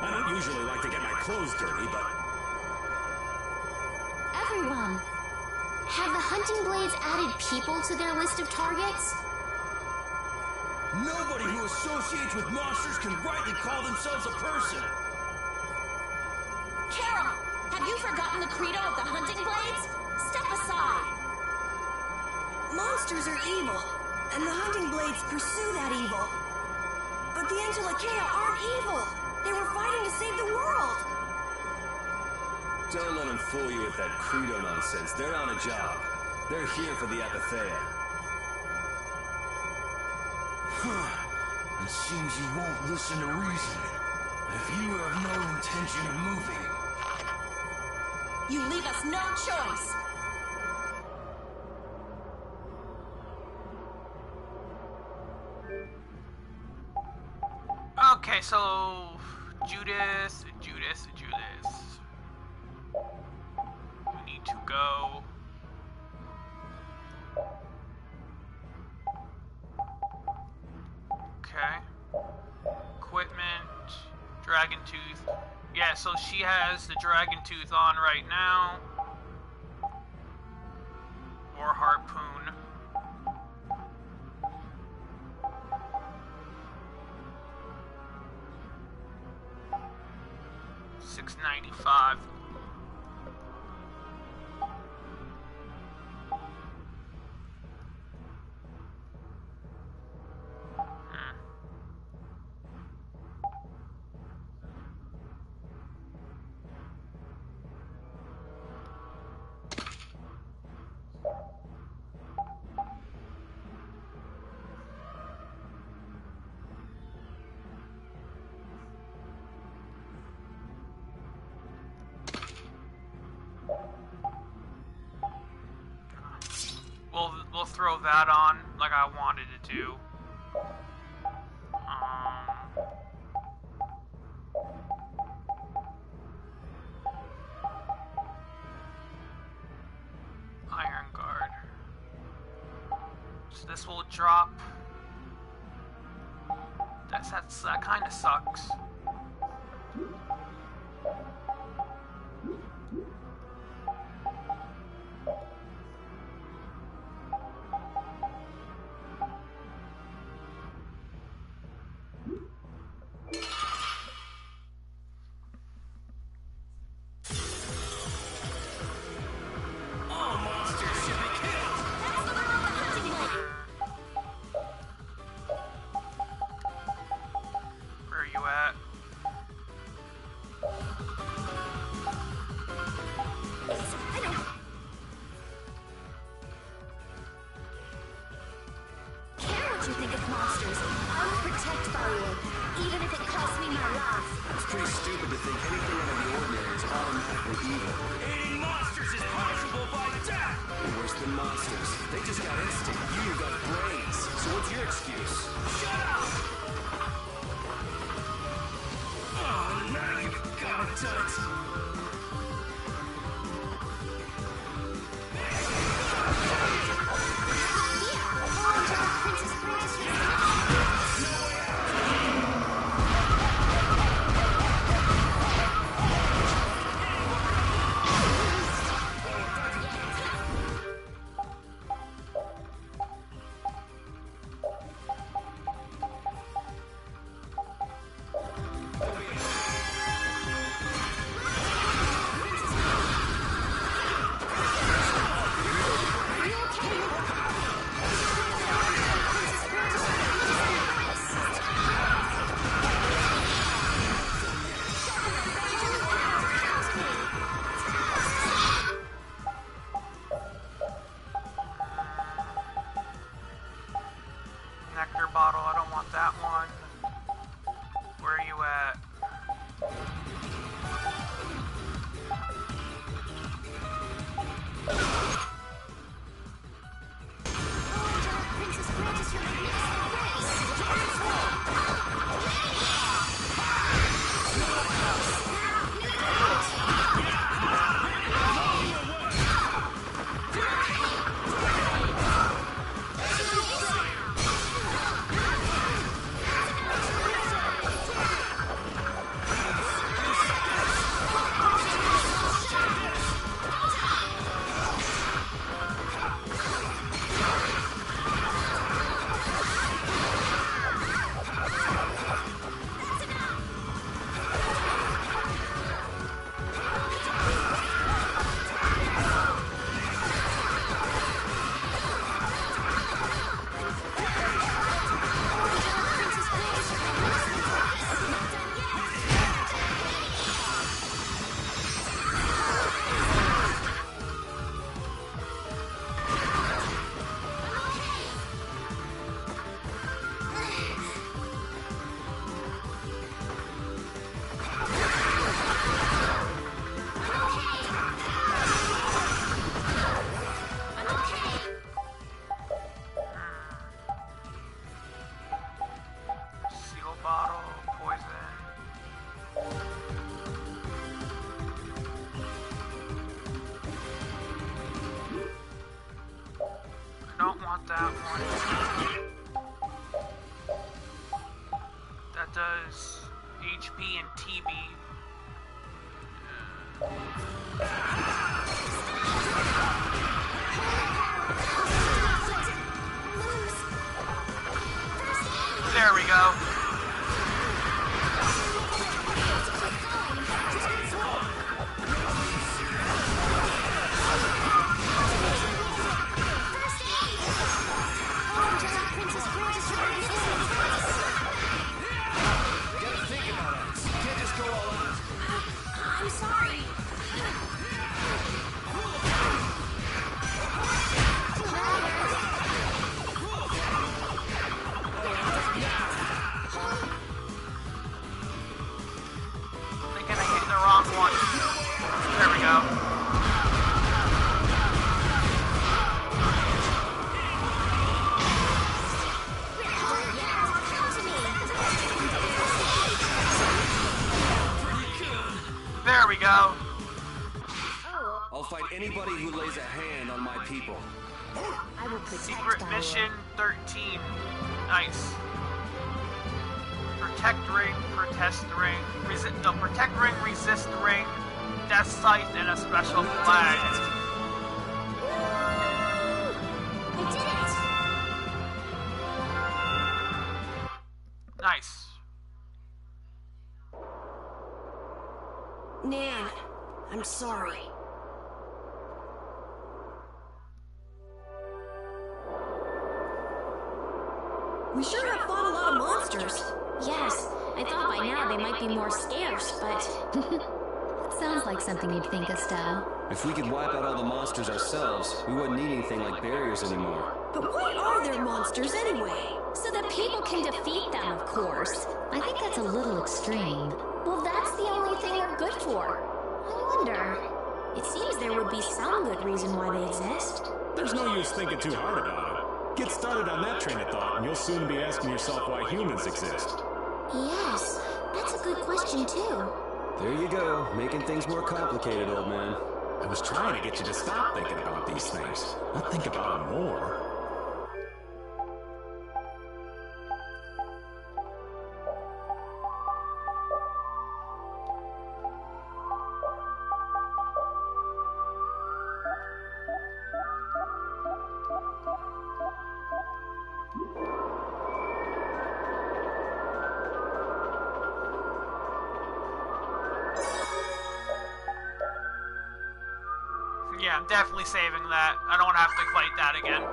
Speaker 8: I don't usually like to get my clothes dirty, but...
Speaker 12: Everyone, have the hunting blades added people to their list of targets?
Speaker 10: Nobody who associates with monsters can rightly call themselves a person.
Speaker 5: Carol, have you forgotten the credo of the hunting blades? Step aside.
Speaker 7: Monsters are evil, and the hunting blades pursue that evil. But the Entelekea aren't evil. They were fighting to save the world.
Speaker 3: Don't let them fool you with that credo nonsense. They're on a job. They're here for the Apatheia.
Speaker 10: It seems you won't listen to reason. If you have no intention of moving...
Speaker 5: You leave us no choice.
Speaker 1: Okay, so Judas. We need to go. Okay. Equipment. Dragon Tooth. Yeah, so she has the Dragon Tooth on right now. Or Harpoon. $695. We'll throw that on like I wanted it to. Iron Guard. So this will drop. That kind of sucks.
Speaker 5: even if it costs me my life.
Speaker 3: It's pretty stupid to think anything out of the ordinary is automatically evil.
Speaker 10: Eating monsters is punishable by death!
Speaker 3: They're worse than monsters. They just got instinct. You got brains. So what's your excuse?
Speaker 10: Shut up! Oh, now you've got it, Toots.
Speaker 1: Nectar bottle, I don't want that one. Where are you at? that one. That does HP and TB. There we go. There we go.
Speaker 3: I'll fight anybody who lays a hand on my people.
Speaker 2: I will protect
Speaker 1: Secret
Speaker 2: our
Speaker 1: mission 13. Nice. Protect ring, protest ring, protect ring, resist ring, death scythe, and a special flag.
Speaker 2: I did it!
Speaker 1: Nice.
Speaker 7: Nan, I'm sorry. We sure have fought a lot of monsters.
Speaker 5: Yes, I thought by now they might be more scarce, but...
Speaker 12: Sounds like something you'd think, Estelle.
Speaker 3: If we could wipe out all the monsters ourselves, we wouldn't need anything like barriers anymore.
Speaker 7: But why are there monsters anyway?
Speaker 5: So that people can defeat them, of course. course.
Speaker 2: I think that's a little extreme.
Speaker 5: Well, that's the only thing they're good for. I wonder. It seems there would be some good reason why they exist.
Speaker 8: There's no use thinking too hard about it. Get started on that train of thought, and you'll soon be asking yourself why humans exist.
Speaker 2: Yes, that's a good question too.
Speaker 3: There you go, making things more complicated, old man.
Speaker 8: I was trying to get you to stop thinking about these things, not think about them more.
Speaker 1: Yeah, I'm definitely saving that. I don't want to have to fight that again.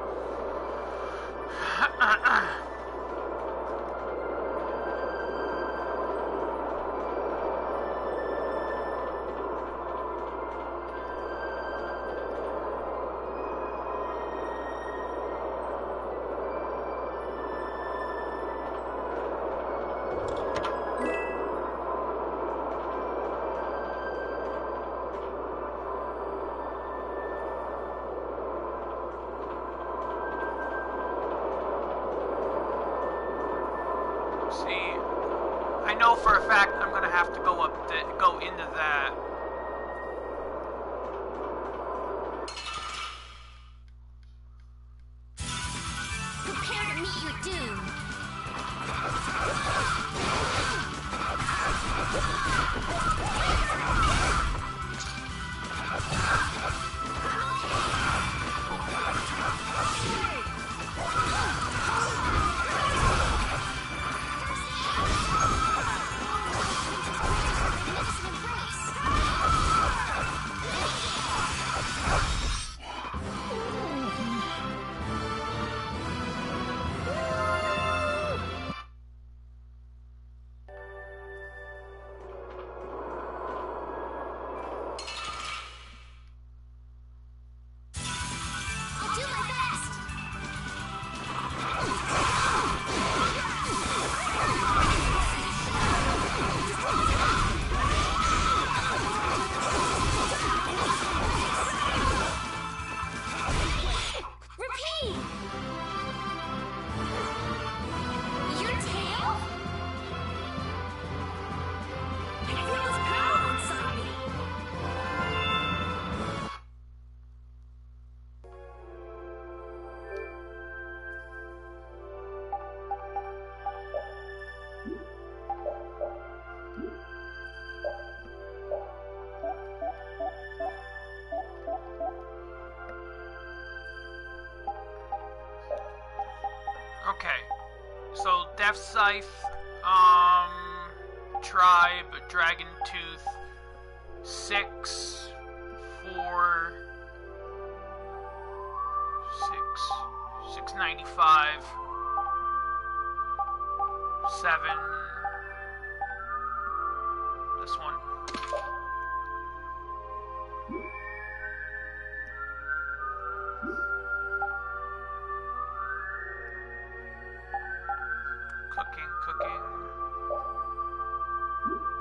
Speaker 1: I know for a fact I'm gonna have to go into that.
Speaker 2: Prepare to meet your doom.
Speaker 1: Okay, so Death Scythe, Tribe, Dragon Tooth, 6, 4, 695, 7, this one. Cooking.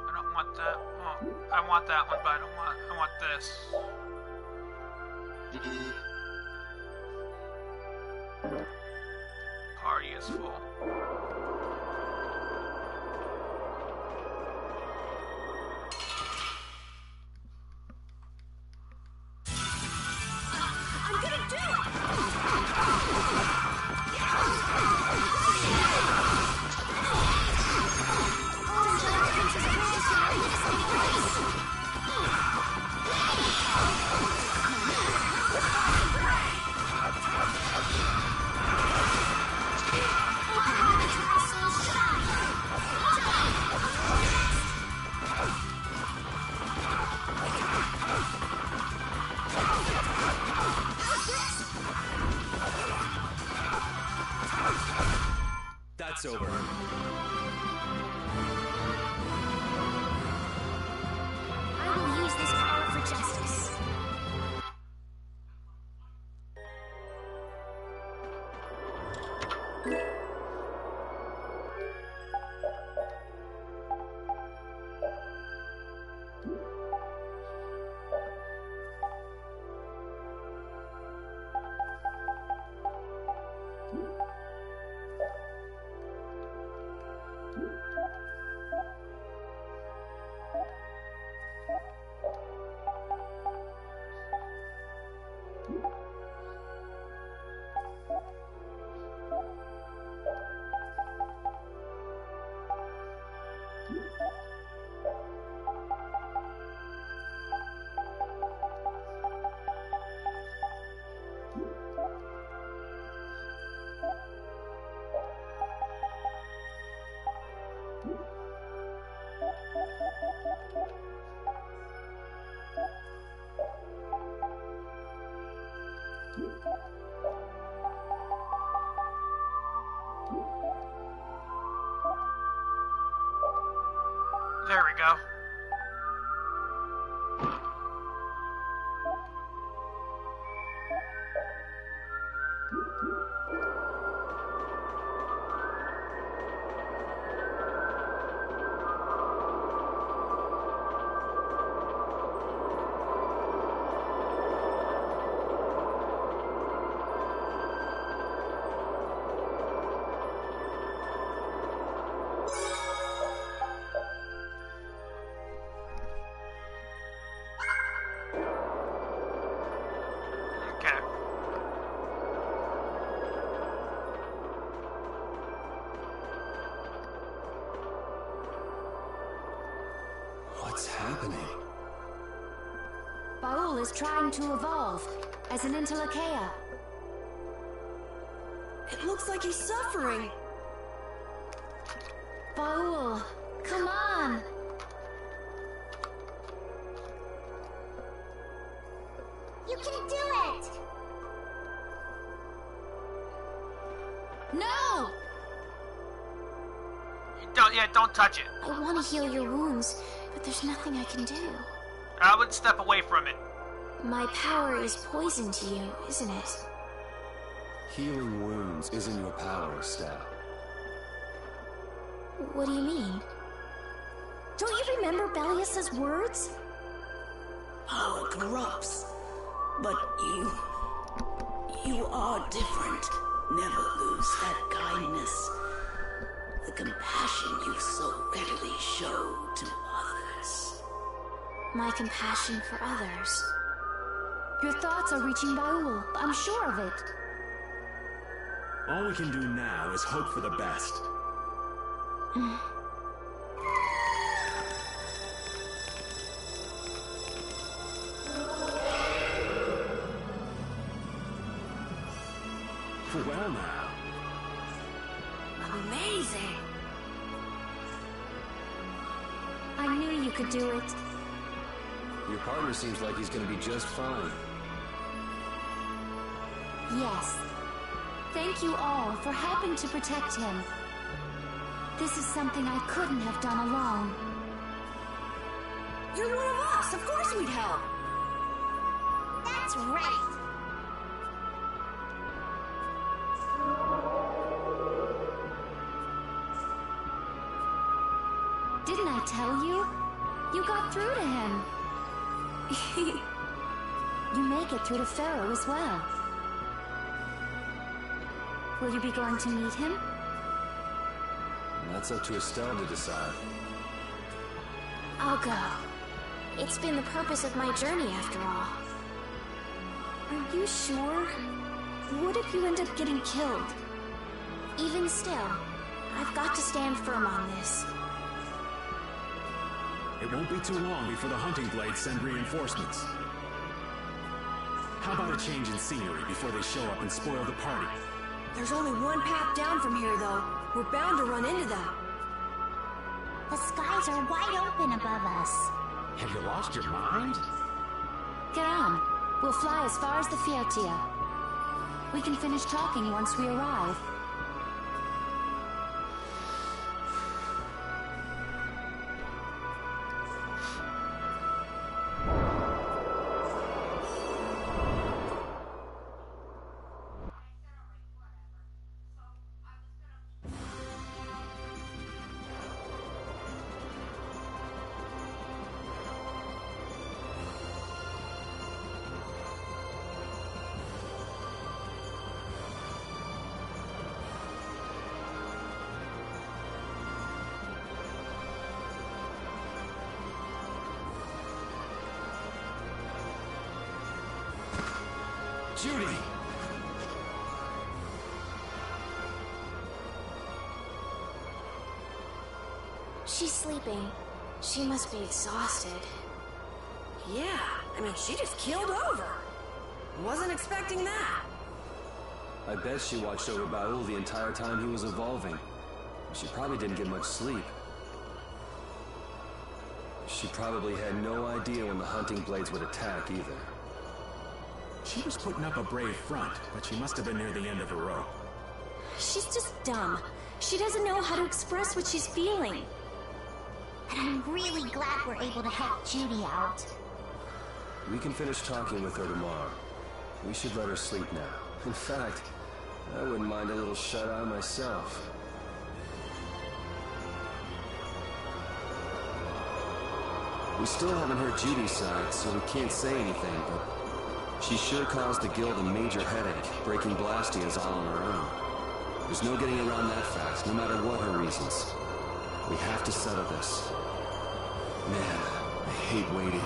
Speaker 1: I don't want that. Oh, I want that one, but I want this. Party is full.
Speaker 2: I'm gonna do it!
Speaker 3: That's over.
Speaker 2: I will use this power for justice.
Speaker 1: There we go.
Speaker 3: What's happening?
Speaker 2: Baul is trying to evolve as an Entelekea.
Speaker 7: It looks like he's suffering.
Speaker 2: Baul, come on!
Speaker 13: You can do it!
Speaker 2: No!
Speaker 1: Don't touch it.
Speaker 2: I want to heal your wounds, but there's nothing I can do.
Speaker 1: I would step away from it.
Speaker 2: My power is poison to you, isn't it?
Speaker 3: Healing wounds isn't your power, Stab.
Speaker 2: What do you mean? Don't you remember Bellius's words?
Speaker 14: Power corrupts, but you are different. Never lose that kindness, the compassion you so readily show to others.
Speaker 2: My compassion for others. Your thoughts are reaching Baul, I'm sure of it.
Speaker 8: All we can do now is hope for the best. Well now.
Speaker 7: Amazing.
Speaker 2: I knew you could do it.
Speaker 3: Your partner seems like he's gonna be just fine.
Speaker 2: Yes. Thank you all for helping to protect him. This is something I couldn't have done alone.
Speaker 7: You're one of us. Of course we'd help.
Speaker 13: That's right.
Speaker 2: Didn't I tell you? You got through to him. You make it through to Pharaoh as well. Will you be going to meet him?
Speaker 3: That's up to Estelle to decide.
Speaker 2: I'll go. It's been the purpose of my journey after all. Are you sure? What if you end up getting killed? Even still, I've got to stand firm on this.
Speaker 8: It won't be too long before the hunting blades send reinforcements. How about a change in scenery before they show up and spoil the party?
Speaker 7: There's only one path down from here, though. We're bound to run into them.
Speaker 13: The skies are wide open above us.
Speaker 9: Have you lost your mind?
Speaker 2: Get on. We'll fly as far as the Fiertia. We can finish talking once we arrive.
Speaker 3: Judy!
Speaker 2: She's sleeping. She must be exhausted.
Speaker 7: Yeah, I mean, she just keeled over. Wasn't expecting that.
Speaker 3: I bet she watched over Baul the entire time he was evolving. She probably didn't get much sleep. She probably had no idea when the hunting blades would attack either.
Speaker 8: She was putting up a brave front, but she must have been near the end of her rope.
Speaker 5: She's just dumb. She doesn't know how to express what she's feeling.
Speaker 13: And I'm really glad we're able to help Judy out.
Speaker 3: We can finish talking with her tomorrow. We should let her sleep now. In fact, I wouldn't mind a little shut-eye myself. We still haven't heard Judy's side, so we can't say anything, but she sure caused the guild a major headache, breaking Blastia's all on her own. There's no getting around that fact, no matter what her reasons. We have to settle this. Man, I hate waiting.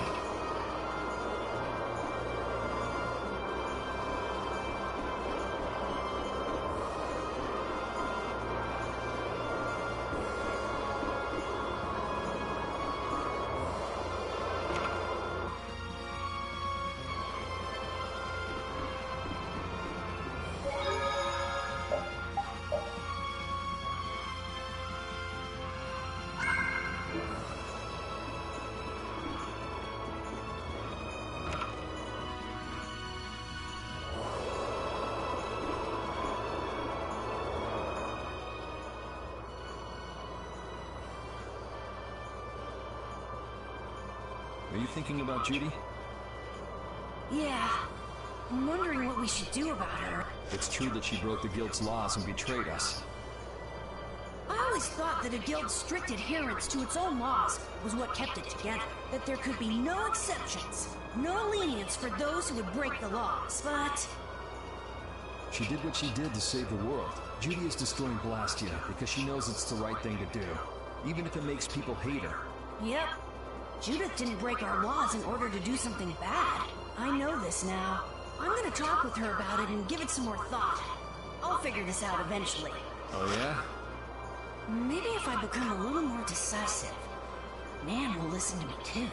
Speaker 6: Are you thinking about Judy?
Speaker 7: Yeah. I'm wondering what we should do about her.
Speaker 6: It's true that she broke the guild's laws and betrayed us.
Speaker 7: I always thought that a guild's strict adherence to its own laws was what kept it together. That there could be no exceptions, no lenience for those who would break the laws, but...
Speaker 6: She did what she did to save the world. Judy is destroying Blastia because she knows it's the right thing to do, even if it makes people hate her.
Speaker 7: Yep. Judith didn't break our laws in order to do something bad. I know this now. I'm gonna talk with her about it and give it some more thought. I'll figure this out eventually.
Speaker 6: Oh yeah?
Speaker 7: Maybe if I become a little more decisive, Nan will listen to me too.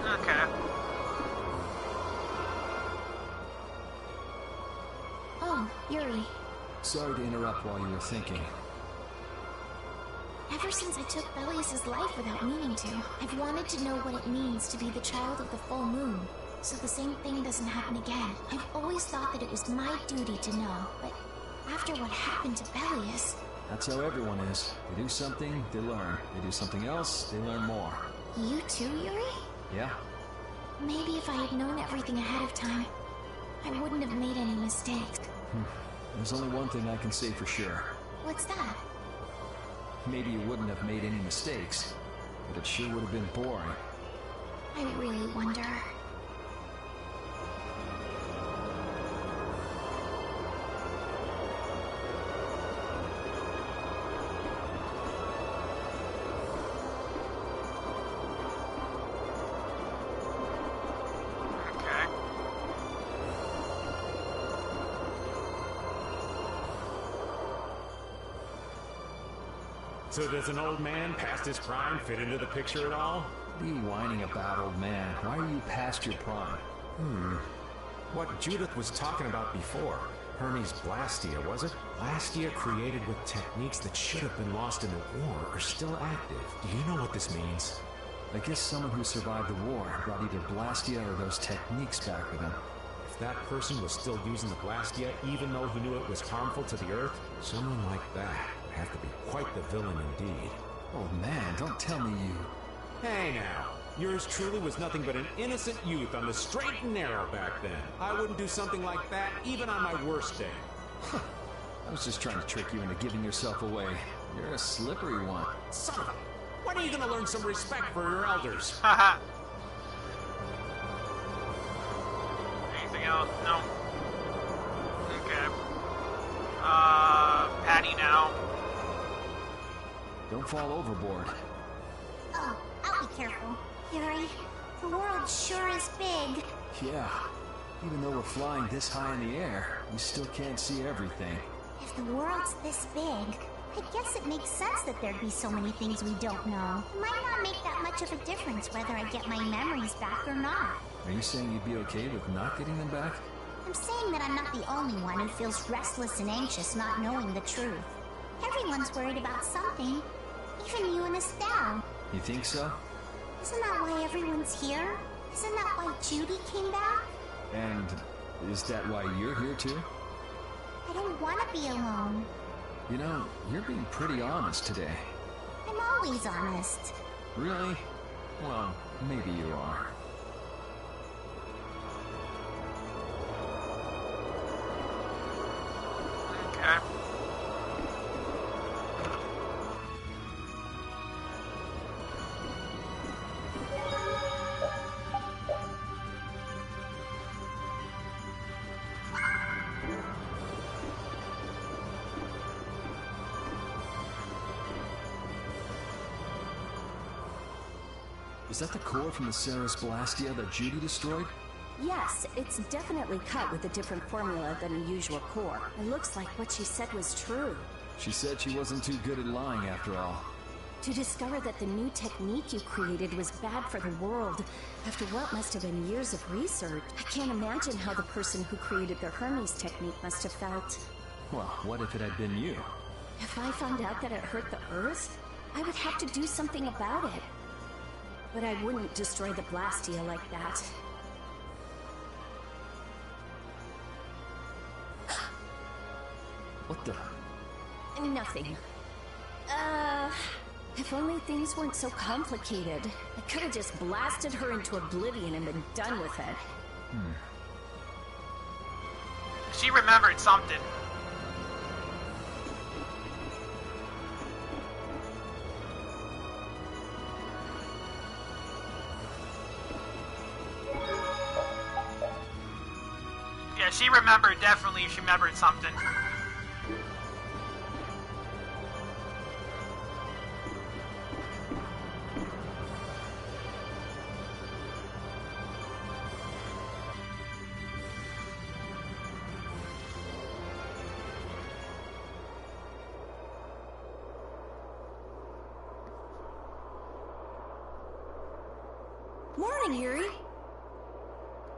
Speaker 1: Okay.
Speaker 2: Oh, Yuri.
Speaker 6: Sorry to interrupt while you were thinking.
Speaker 2: Ever since I took Belius's life without meaning to, I've wanted to know what it means to be the child of the full moon, so the same thing doesn't happen again. I've always thought that it was my duty to know, but after what happened to Belius...
Speaker 6: That's how everyone is. They do something, they learn. They do something else, they learn more.
Speaker 2: You too, Yuri?
Speaker 6: Yeah.
Speaker 2: Maybe if I had known everything ahead of time, I wouldn't have made any mistakes.
Speaker 6: There's only one thing I can say for sure.
Speaker 2: What's that?
Speaker 6: Maybe you wouldn't have made any mistakes, but it sure would have been boring.
Speaker 2: I really wonder.
Speaker 9: So does an old man past his prime fit into the picture at all?
Speaker 6: What are you whining about, old man? Why are you past your prime?
Speaker 9: What Judith was talking about before. Hermes Blastia, was it? Blastia created with techniques that should have been lost in the war are still active. Do you know what this means?
Speaker 6: I guess someone who survived the war brought either Blastia or those techniques back with him.
Speaker 9: If that person was still using the Blastia, even though he knew it was harmful to the Earth, someone like that would have to be quite the villain indeed.
Speaker 6: Oh man, don't tell me you...
Speaker 9: Hey now, yours truly was nothing but an innocent youth on the straight and narrow back then. I wouldn't do something like that even on my worst day.
Speaker 6: I was just trying to trick you into giving yourself away. You're a slippery one.
Speaker 9: Son of a... When are you gonna learn some respect for your elders?
Speaker 1: Haha. Anything else? No. Okay. Patty now.
Speaker 6: Don't fall overboard.
Speaker 13: Oh, I'll be careful. Yuri, the world sure is big.
Speaker 6: Yeah. Even though we're flying this high in the air, we still can't see everything.
Speaker 13: If the world's this big, I guess it makes sense that there'd be so many things we don't know. It might not make that much of a difference whether I get my memories back or not.
Speaker 6: Are you saying you'd be okay with not getting them back?
Speaker 13: I'm saying that I'm not the only one who feels restless and anxious not knowing the truth. Everyone's worried about something. Even you and Estelle.
Speaker 6: You think so?
Speaker 13: Isn't that why everyone's here? Isn't that why Judy came back?
Speaker 6: And is that why you're here too?
Speaker 13: I don't want to be alone.
Speaker 6: You know, you're being pretty honest today.
Speaker 13: I'm always honest.
Speaker 6: Really? Well, maybe you are.
Speaker 1: Okay.
Speaker 6: Is that the core from the Ceres Blastia that Judy destroyed?
Speaker 5: Yes, it's definitely cut with a different formula than the usual core. It looks like what she said was true.
Speaker 6: She said she wasn't too good at lying after all.
Speaker 5: To discover that the new technique you created was bad for the world, after what must have been years of research, I can't imagine how the person who created the Hermes technique must have felt.
Speaker 6: Well, what if it had been you?
Speaker 5: If I found out that it hurt the Earth, I would have to do something about it. But I wouldn't destroy the Blastia like that.
Speaker 6: What the?
Speaker 5: Nothing. If only things weren't so complicated. I could have just blasted her into oblivion and been done with it.
Speaker 1: She remembered something. Yeah, she remembered, definitely she remembered something.
Speaker 7: Morning, Yuri.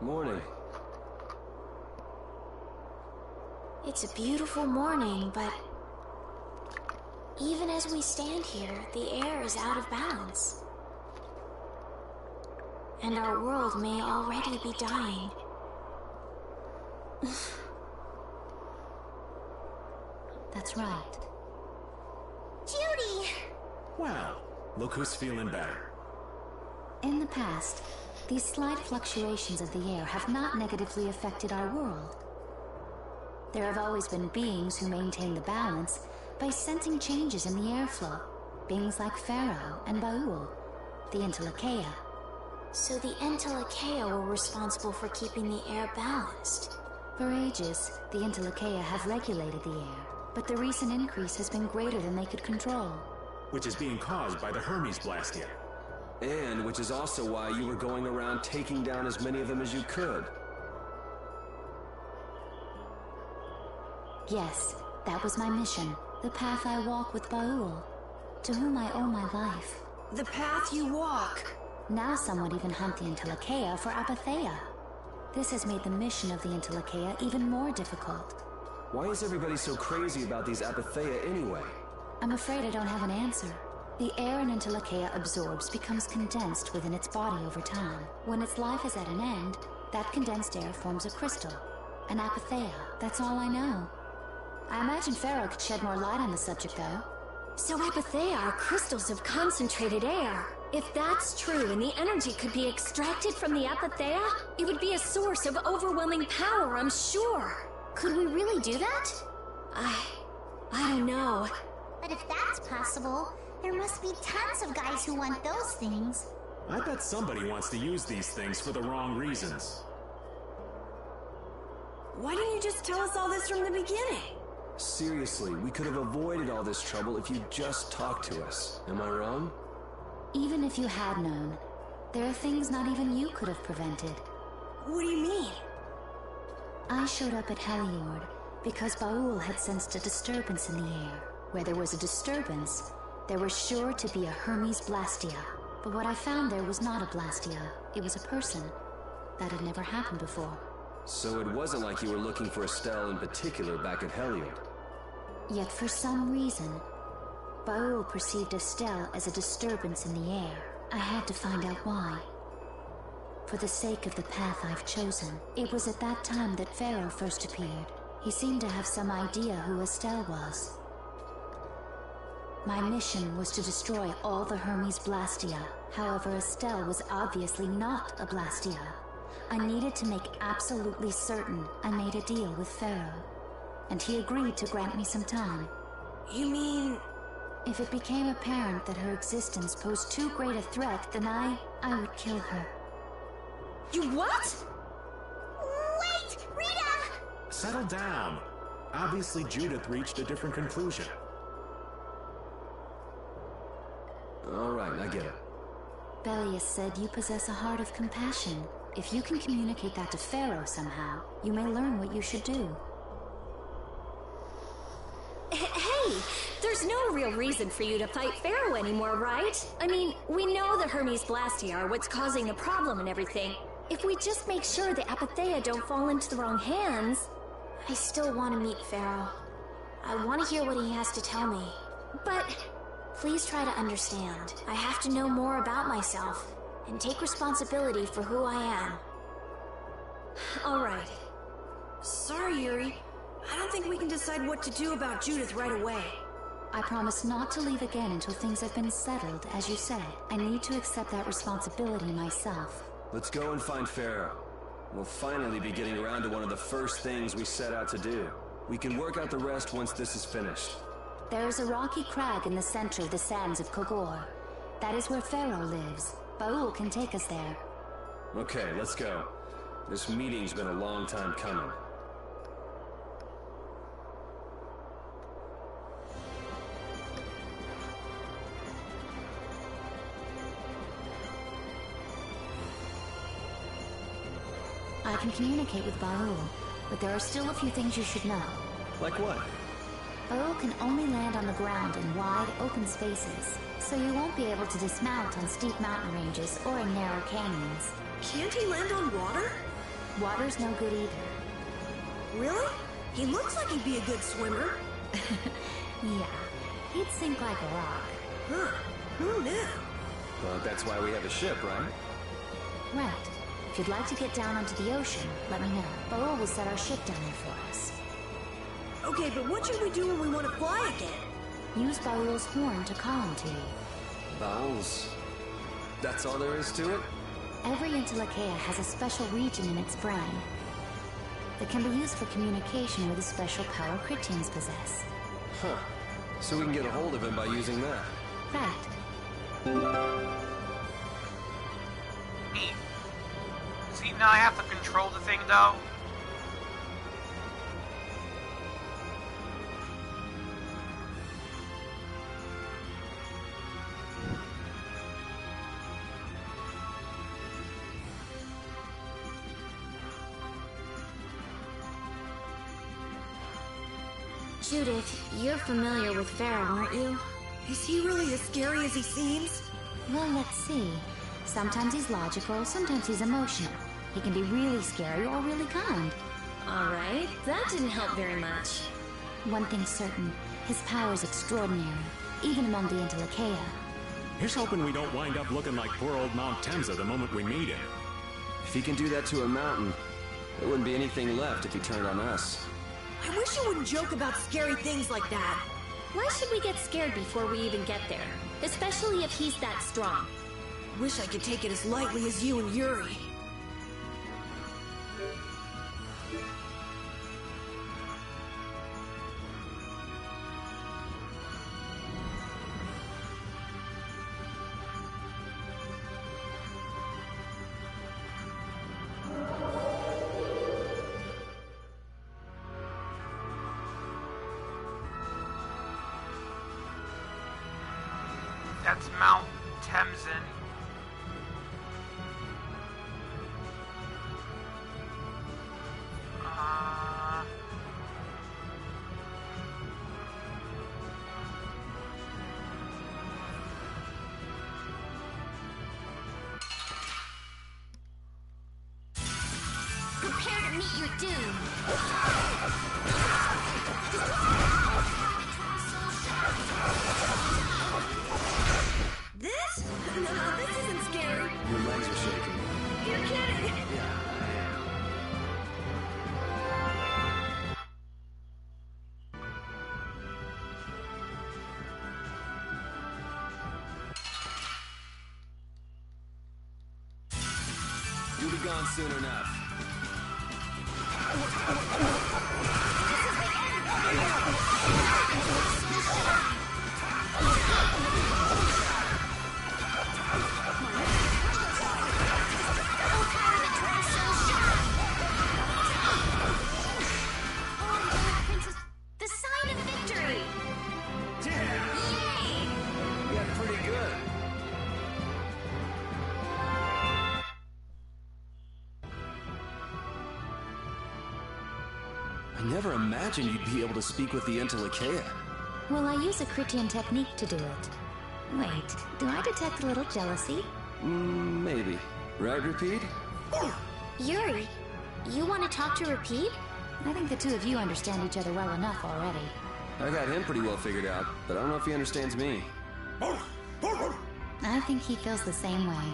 Speaker 3: Morning.
Speaker 2: It's a beautiful morning, but even as we stand here, the air is out of balance. And our world may already be dying.
Speaker 12: That's right.
Speaker 13: Judy!
Speaker 8: Well, look who's feeling better.
Speaker 12: In the past, these slight fluctuations of the air have not negatively affected our world. There have always been beings who maintain the balance by sensing changes in the airflow. Beings like Pharaoh and Baul, the Entelekea.
Speaker 2: So the Entelekea were responsible for keeping the air balanced.
Speaker 12: For ages, the Entelekea have regulated the air, but the recent increase has been greater than they could control.
Speaker 8: Which is being caused by the Hermes Blastia.
Speaker 3: And which is also why you were going around taking down as many of them as you could.
Speaker 12: Yes, that was my mission. The path I walk with Baul, to whom I owe my life.
Speaker 7: The path you walk.
Speaker 12: Now some would even hunt the Entelekea for Apatheia. This has made the mission of the Entelekea even more difficult.
Speaker 3: Why is everybody so crazy about these Apatheia anyway?
Speaker 12: I'm afraid I don't have an answer. The air an Entelekea absorbs becomes condensed within its body over time. When its life is at an end, that condensed air forms a crystal, an Apatheia. That's all I know. I imagine Pharaoh could shed more light on the subject, though.
Speaker 5: So Apatheia are crystals of concentrated air. If that's true and the energy could be extracted from the Apatheia, it would be a source of overwhelming power, I'm sure.
Speaker 2: Could we really do that?
Speaker 5: I don't know.
Speaker 13: But if that's possible, there must be tons of guys who want those things.
Speaker 8: I bet somebody wants to use these things for the wrong reasons.
Speaker 7: Why didn't you just tell us all this from the beginning?
Speaker 3: Seriously, we could have avoided all this trouble if you just talked to us. Am I wrong?
Speaker 12: Even if you had known, there are things not even you could have prevented.
Speaker 7: What do you mean?
Speaker 12: I showed up at Heliord because Baul had sensed a disturbance in the air. Where there was a disturbance, there was sure to be a Hermes Blastia. But what I found there was not a Blastia, it was a person. That had never happened before.
Speaker 3: So it wasn't like you were looking for Estelle in particular back at Heliod.
Speaker 12: Yet for some reason, Baul perceived Estelle as a disturbance in the air. I had to find out why. For the sake of the path I've chosen, it was at that time that Pharaoh first appeared. He seemed to have some idea who Estelle was. My mission was to destroy all the Hermes Blastia. However, Estelle was obviously not a Blastia. I needed to make absolutely certain I made a deal with Pharaoh. And he agreed to grant me some time.
Speaker 7: You mean...
Speaker 12: If it became apparent that her existence posed too great a threat, then I would kill her.
Speaker 7: You what?
Speaker 13: Wait! Rita!
Speaker 9: Settle down. Obviously, Judith reached a different conclusion.
Speaker 3: All right, I get it.
Speaker 12: Bellius said you possess a heart of compassion. If you can communicate that to Pharaoh somehow, you may learn what you should do.
Speaker 5: Hey, there's no real reason for you to fight Pharaoh anymore, right? I mean, we know the Hermes Blastia are what's causing the problem and everything. If we just make sure the Apatheia don't fall into the wrong hands...
Speaker 2: I still want to meet Pharaoh. I want to hear what he has to tell me.
Speaker 5: But...
Speaker 2: Please try to understand. I have to know more about myself, and take responsibility for who I am.
Speaker 5: Alright.
Speaker 7: Sorry, Yuri. I don't think we can decide what to do about Judith right away.
Speaker 12: I promise not to leave again until things have been settled, as you said. I need to accept that responsibility myself.
Speaker 3: Let's go and find Pharaoh. We'll finally be getting around to one of the first things we set out to do. We can work out the rest once this is finished.
Speaker 12: There is a rocky crag in the center of the sands of Kogor. That is where Pharaoh lives. Baul can take us there.
Speaker 3: Okay, let's go. This meeting's been a long time coming.
Speaker 12: I can communicate with Baul, but there are still a few things you should know.
Speaker 3: Like what?
Speaker 12: Baul can only land on the ground in wide, open spaces, so you won't be able to dismount on steep mountain ranges or in narrow canyons.
Speaker 7: Can't he land on water?
Speaker 12: Water's no good either.
Speaker 7: Really? He looks like he'd be a good swimmer.
Speaker 12: Yeah, he'd sink like a rock.
Speaker 7: Huh. Who knew?
Speaker 3: Well, that's why we have a ship, right?
Speaker 12: Right. If you'd like to get down onto the ocean, let me know. Baul will set our ship down there for us.
Speaker 7: Okay, but what should we do when we want to fly again?
Speaker 12: Use Baul's horn to call him to you.
Speaker 3: Bowels? That's all there is to it?
Speaker 12: Every Entelekea has a special region in its brain that can be used for communication with a special power Critians possess.
Speaker 3: Huh. So we can get a hold of him by using that.
Speaker 12: Right.
Speaker 1: Neat. See, now I have to control the thing, though.
Speaker 2: Judith, you're familiar with Pharaoh, aren't you?
Speaker 7: Is he really as scary as he seems?
Speaker 12: Well, let's see. Sometimes he's logical, sometimes he's emotional. He can be really scary or really kind.
Speaker 5: Alright, that didn't help very much.
Speaker 12: One thing's certain, his power's extraordinary, even among the Entelekea.
Speaker 8: Here's hoping we don't wind up looking like poor old Mount Temsa the moment we meet him.
Speaker 3: If he can do that to a mountain, there wouldn't be anything left if he turned on us.
Speaker 7: I wish you wouldn't joke about scary things like that.
Speaker 5: Why should we get scared before we even get there? Especially if he's that strong.
Speaker 7: Wish I could take it as lightly as you and Yuri.
Speaker 1: That's Mount Temsin.
Speaker 2: Prepare to meet your doom.
Speaker 7: This? No, this isn't scary.
Speaker 3: Your legs are shaking.
Speaker 7: You're kidding.
Speaker 3: Yeah, I am. He'll be gone soon enough.
Speaker 2: The sign of victory!
Speaker 3: Yeah!
Speaker 2: Yay!
Speaker 3: Yeah, pretty good. I never imagined you'd be able to speak with the Entelekea.
Speaker 12: Well, I use a Critian technique to do it. Wait, do I detect a little jealousy?
Speaker 3: Maybe. Right, Repeat?
Speaker 2: Yuri, you want to talk to Repeat?
Speaker 12: I think the two of you understand each other well enough already.
Speaker 3: I got him pretty well figured out, but I don't know if he understands me.
Speaker 12: I think he feels the same way.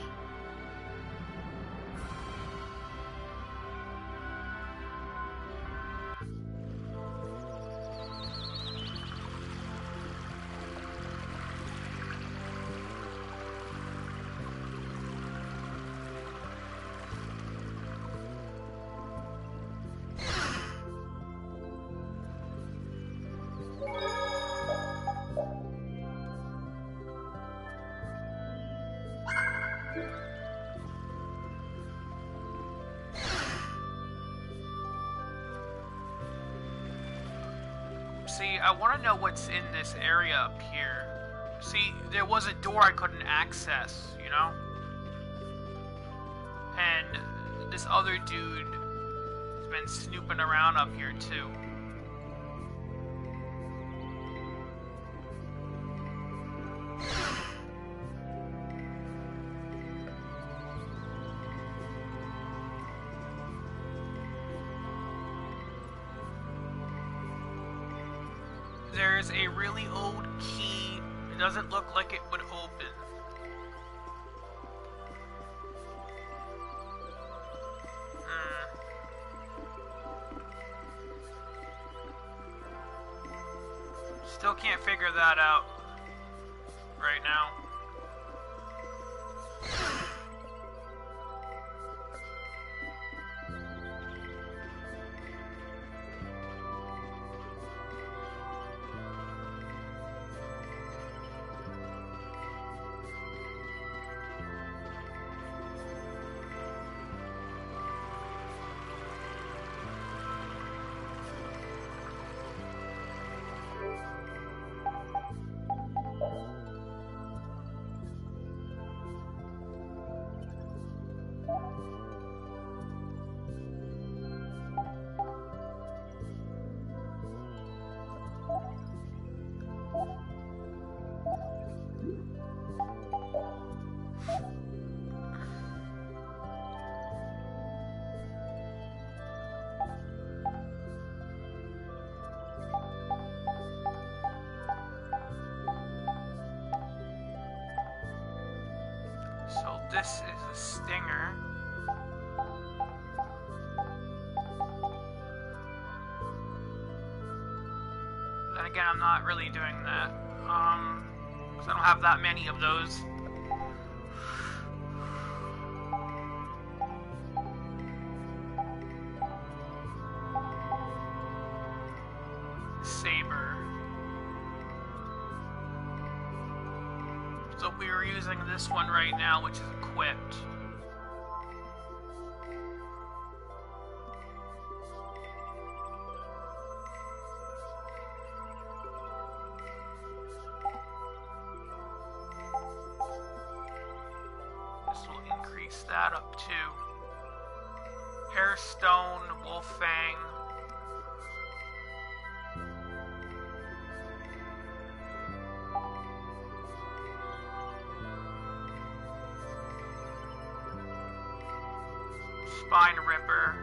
Speaker 1: See, I want to know what's in this area up here. See, there was a door I couldn't access, you know? And this other dude has been snooping around up here too. There's a really old key. It doesn't look like it would open. Still can't figure that out right now. So this is a stinger. Then again, I'm not really doing that. 'Cause I don't have that many of those. Saber. So we are using this one right now, which is equipped. This will increase that up too. Hairstone, Wolffang. Spine Ripper.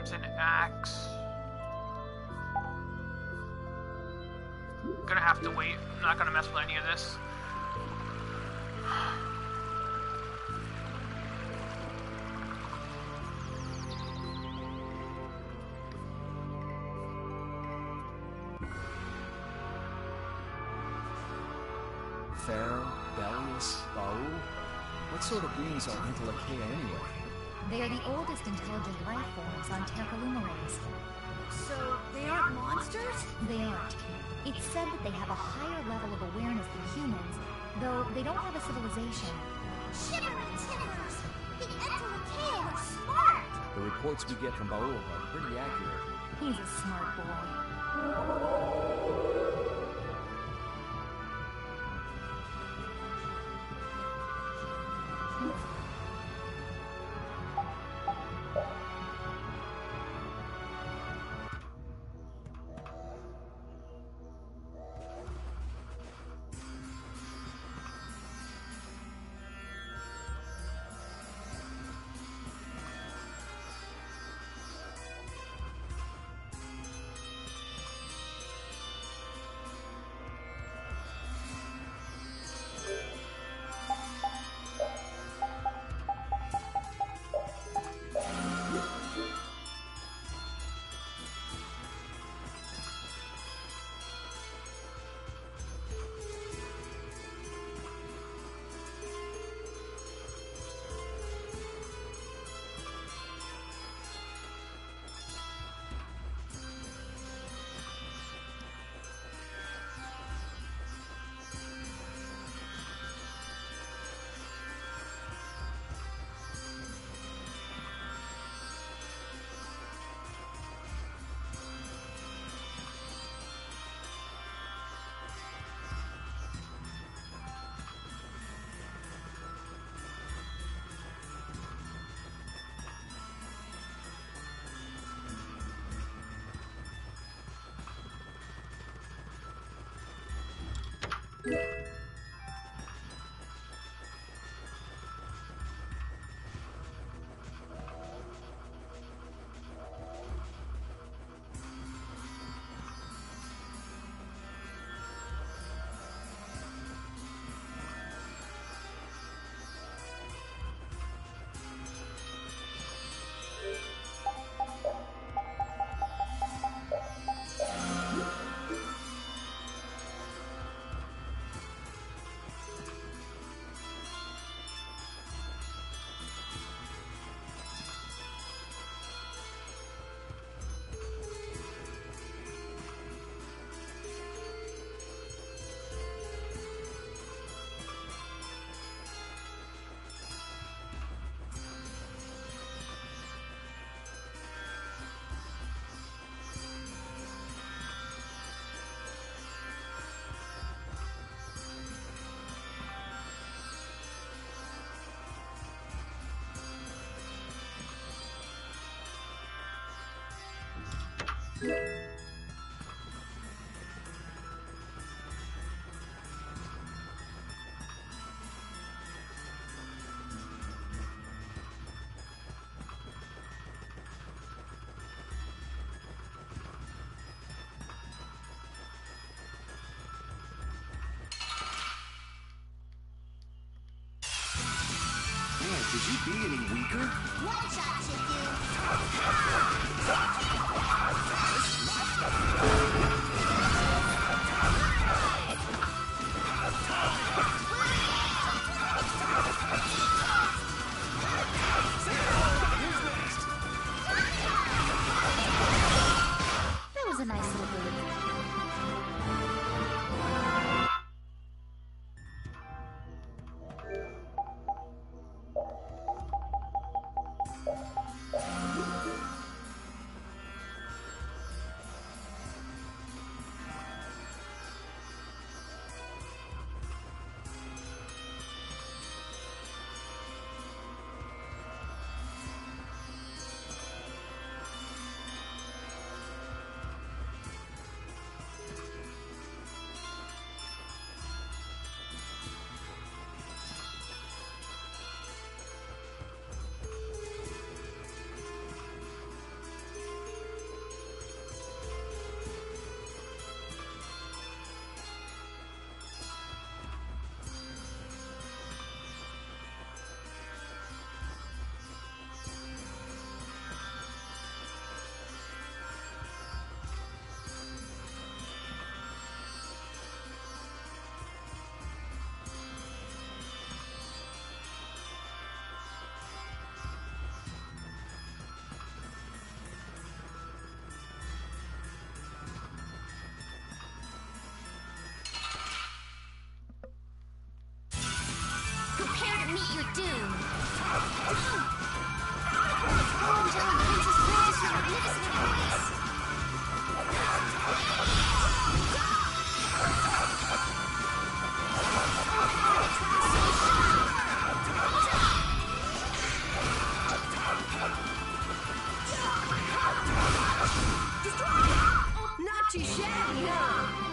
Speaker 1: Crimson Axe. Gonna have to wait. I'm not gonna mess with any of this.
Speaker 6: Pharaoh, Bellius, Baul? What sort of beings are Intellicaea anyway?
Speaker 2: They are the oldest intelligent life forms on Terra Luminaries.
Speaker 7: So, they aren't monsters?
Speaker 2: They aren't. It's said that they have a higher level of awareness than humans, though they don't have a civilization.
Speaker 13: Shivering timbers! The Intellicaea are smart!
Speaker 6: The reports we get from Baul are pretty accurate.
Speaker 2: He's a smart boy.
Speaker 11: Could you be any weaker?
Speaker 13: One shot should do.
Speaker 2: That was a nice little move. meet your doom. Oh, angelic princess, grant us your magnificent embrace.
Speaker 7: Not too shabby, huh?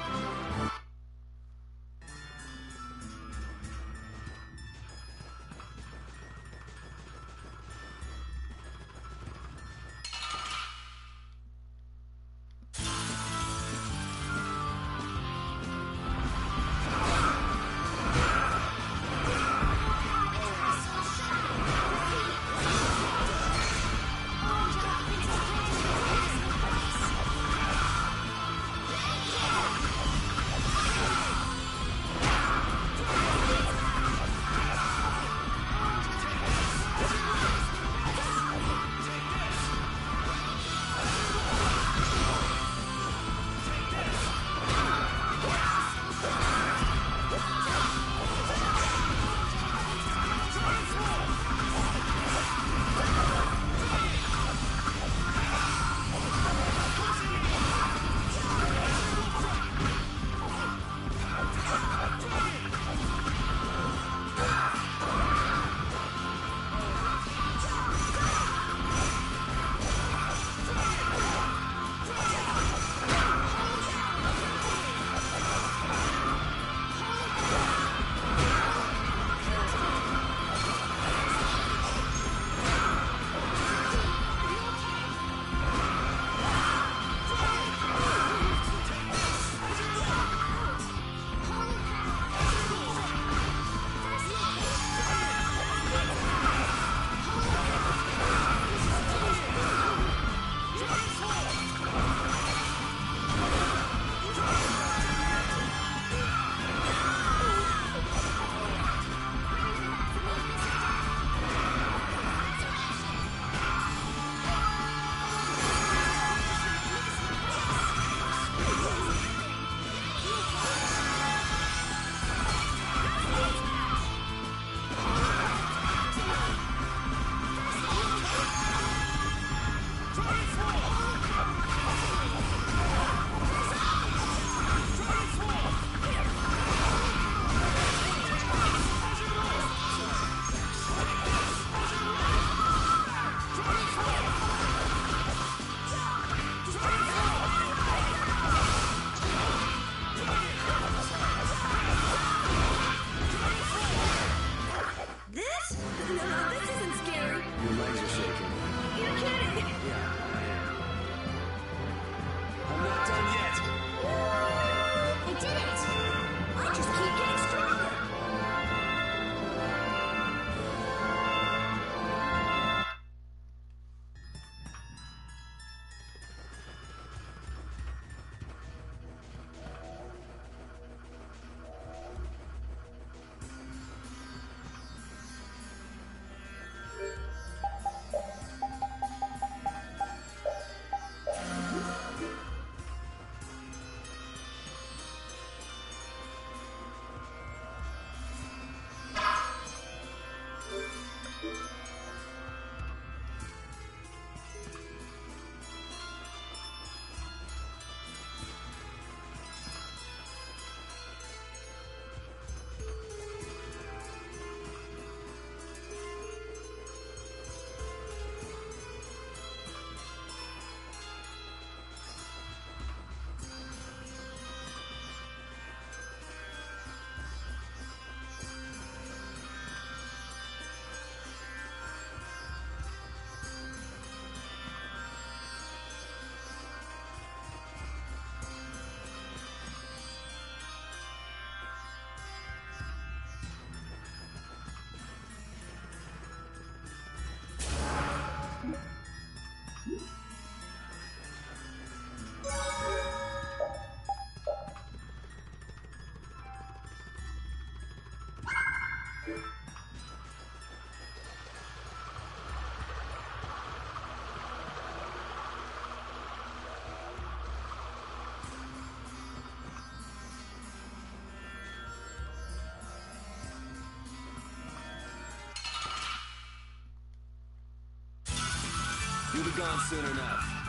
Speaker 3: You'll be gone soon enough.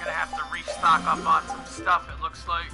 Speaker 1: Gonna have to restock up on some stuff, it looks like.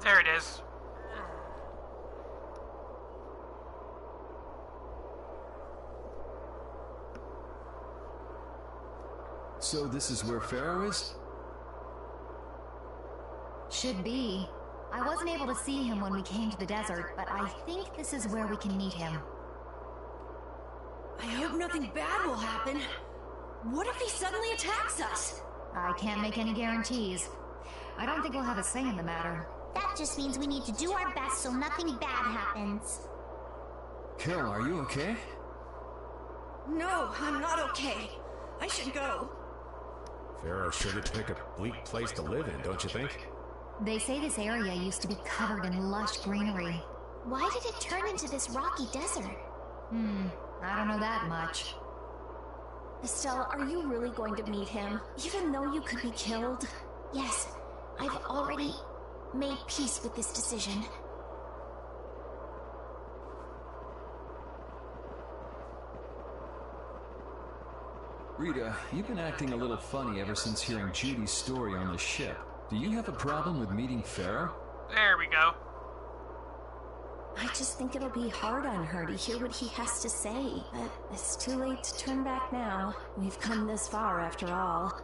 Speaker 1: There it is.
Speaker 6: So this is where Pharaoh is?
Speaker 12: Should be. I wasn't able to see him when we came to the desert, but I think this is where we can meet him.
Speaker 7: I hope nothing bad will happen. What if he suddenly attacks us?
Speaker 12: I can't make any guarantees. I don't think we'll have a say in the matter.
Speaker 13: That just means we need to do our best so nothing bad happens.
Speaker 6: Carol, are you okay?
Speaker 7: No, I'm not okay. I should go.
Speaker 9: Pharaoh sure did pick a bleak place to live in, don't you think?
Speaker 12: They say this area used to be covered in lush greenery.
Speaker 2: Why did it turn into this rocky desert?
Speaker 12: I don't know that much.
Speaker 5: Estelle, are you really going to meet him, even though you could be killed?
Speaker 2: Yes, I've already made peace with this decision.
Speaker 6: Rita, you've been acting a little funny ever since hearing Judy's story on the ship. Do you have a problem with meeting Pharaoh?
Speaker 1: There we go.
Speaker 5: I just think it'll be hard on her to hear what he has to say, but it's too late to turn back now. We've come this far after all.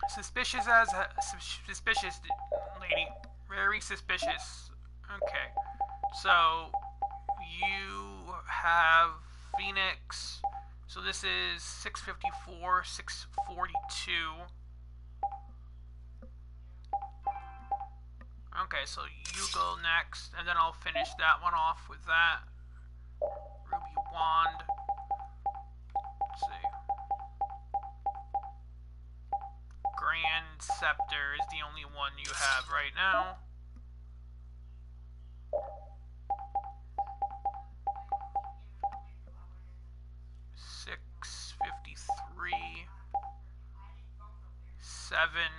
Speaker 1: Suspicious suspicious lady. Very suspicious. Okay. So, you have Phoenix. So this is 654, 642. Okay, so you go next, and then I'll finish that one off with that. Ruby Wand. Let's see. Grand Scepter is the only one you have right now. Seven.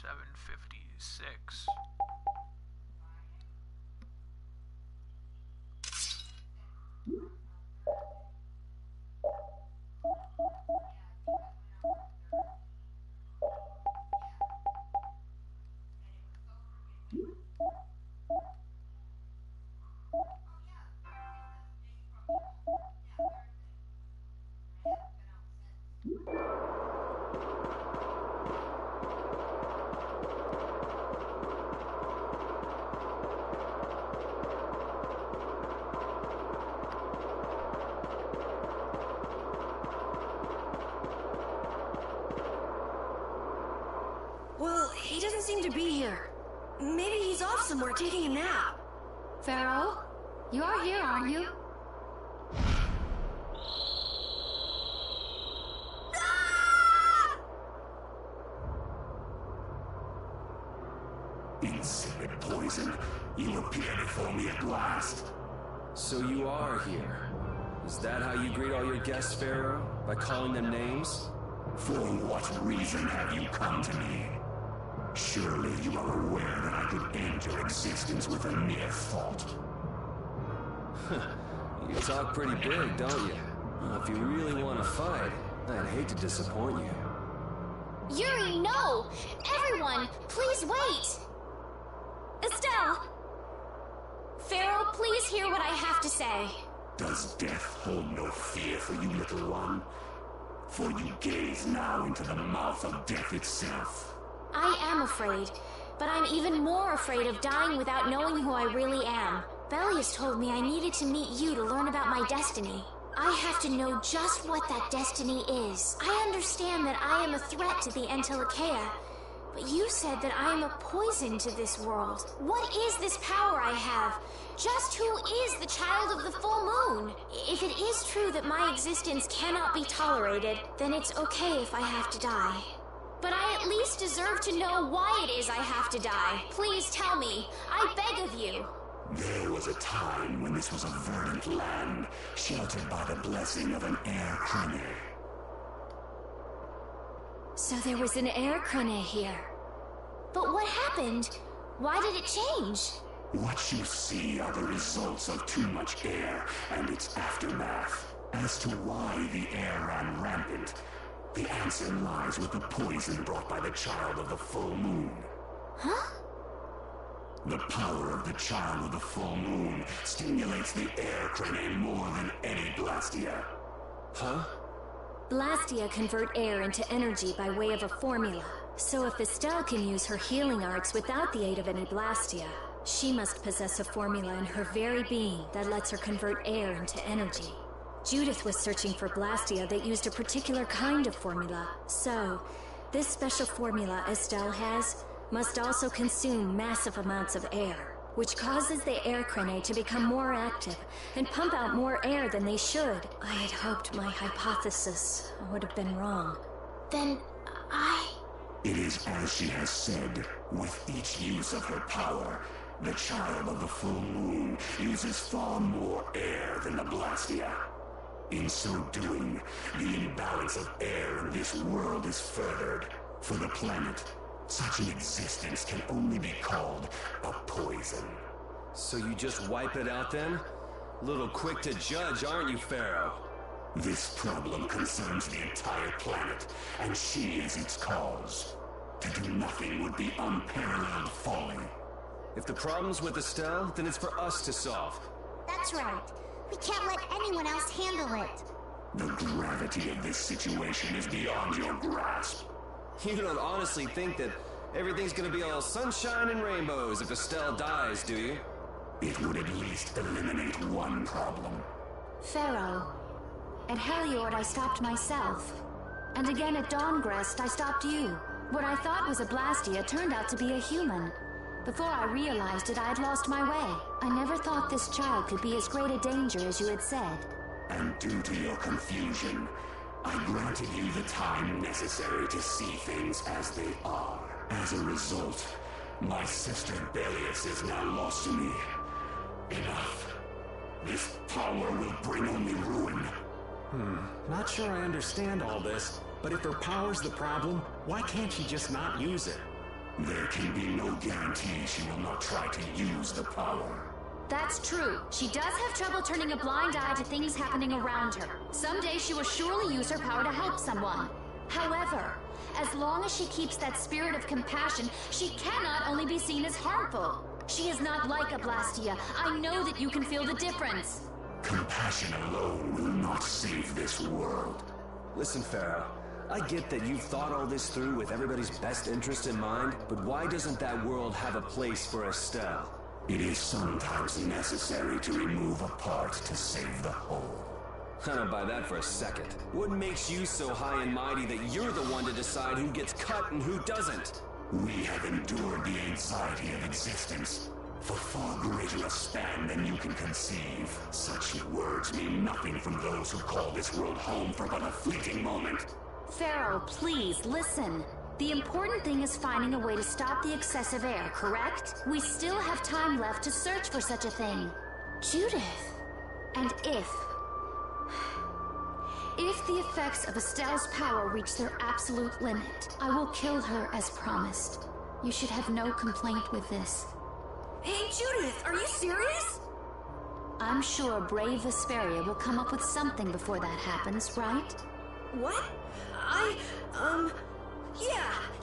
Speaker 1: 756.
Speaker 7: Well, he doesn't seem to be here. Maybe he's off somewhere taking a nap.
Speaker 12: Pharaoh? You are here, aren't you?
Speaker 10: Insipid poison, you appear before me at last.
Speaker 3: So you are here. Is that how you greet all your guests, Pharaoh? By calling them names?
Speaker 10: For what reason have you come to me? Surely you are aware that I could end your existence with a mere thought.
Speaker 3: You talk pretty big, don't you? Well, if you really want to fight, I'd hate to disappoint you.
Speaker 2: Yuri, no! Everyone, please wait!
Speaker 5: Estelle! Pharaoh, please hear what I have to say.
Speaker 10: Does death hold no fear for you, little one? For you gaze now into the mouth of death itself.
Speaker 5: I am afraid, but I'm even more afraid of dying without knowing who I really am. Bellius told me I needed to meet you to learn about my destiny. I have to know just what that destiny is. I understand that I am a threat to the Entelikeia, but you said that I am a poison to this world. What is this power I have? Just who is the child of the full moon? If it is true that my existence cannot be tolerated, then it's okay if I have to die. But I at least deserve to know why it is I have to die. Please tell me. I beg of you.
Speaker 10: There was a time when this was a verdant land, sheltered by the blessing of an air crane.
Speaker 5: So there was an air crane here. But what happened? Why did it change?
Speaker 10: What you see are the results of too much air and its aftermath. As to why the air ran rampant, the answer lies with the poison brought by the Child of the Full Moon.
Speaker 2: Huh?
Speaker 10: The power of the Child of the Full Moon stimulates the air crane more than any Blastia.
Speaker 3: Huh?
Speaker 5: Blastia convert air into energy by way of a formula. So if Estelle can use her healing arts without the aid of any Blastia, she must possess a formula in her very being that lets her convert air into energy. Judith was searching for Blastia that used a particular kind of formula. So, this special formula Estelle has must also consume massive amounts of air, which causes the air crane to become more active and pump out more air than they should. I had hoped my hypothesis would have been wrong.
Speaker 2: Then
Speaker 10: It is as she has said. With each use of her power, the Child of the Full Moon uses far more air than the Blastia. In so doing, the imbalance of air in this world is furthered. For the planet, such an existence can only be called a poison.
Speaker 3: So you just wipe it out then? Little quick to judge, aren't you, Pharaoh?
Speaker 10: This problem concerns the entire planet, and she is its cause. To do nothing would be unparalleled folly.
Speaker 3: If the problem's with Estelle, then it's for us to solve.
Speaker 13: That's right. We can't let anyone else handle it.
Speaker 10: The gravity of this situation is beyond your grasp.
Speaker 3: You don't honestly think that everything's gonna be all sunshine and rainbows if Estelle dies, do you?
Speaker 10: It would at least eliminate one problem.
Speaker 12: Pharaoh, at Heliord I stopped myself. And again at Dawngrest I stopped you. What I thought was a Blastia turned out to be a human. Before I realized it, I had lost my way. I never thought this child could be as great a danger as you had said.
Speaker 10: And due to your confusion, I granted you the time necessary to see things as they are. As a result, my sister Belius is now lost to me. Enough. This power will bring only ruin.
Speaker 8: Not sure I understand all this, but if her power's the problem, why can't she just not use it?
Speaker 10: There can be no guarantee she will not try to use the power.
Speaker 12: That's true. She does have trouble turning a blind eye to things happening around her. Someday she will surely use her power to help someone. However, as long as she keeps that spirit of compassion, she cannot only be seen as harmful. She is not like a Blastia. I know that you can feel the difference.
Speaker 10: Compassion alone will not save this world.
Speaker 3: Listen, Pharaoh, I get that you've thought all this through with everybody's best interest in mind, but why doesn't that world have a place for Estelle?
Speaker 10: It is sometimes necessary to remove a part to save the whole.
Speaker 3: I don't buy that for a second. What makes you so high and mighty that you're the one to decide who gets cut and who doesn't?
Speaker 10: We have endured the anxiety of existence for far greater a span than you can conceive. Such words mean nothing from those who call this world home for but a fleeting moment.
Speaker 12: Pharaoh, please, listen. The important thing is finding a way to stop the excessive air, correct? We still have time left to search for such a thing.
Speaker 2: Judith.
Speaker 12: And if the effects of Estelle's power reach their absolute limit, I will kill her as promised. You should have no complaint with this.
Speaker 7: Hey, Judith, are you serious?
Speaker 12: I'm sure brave Vesperia will come up with something before that happens, right?
Speaker 7: What?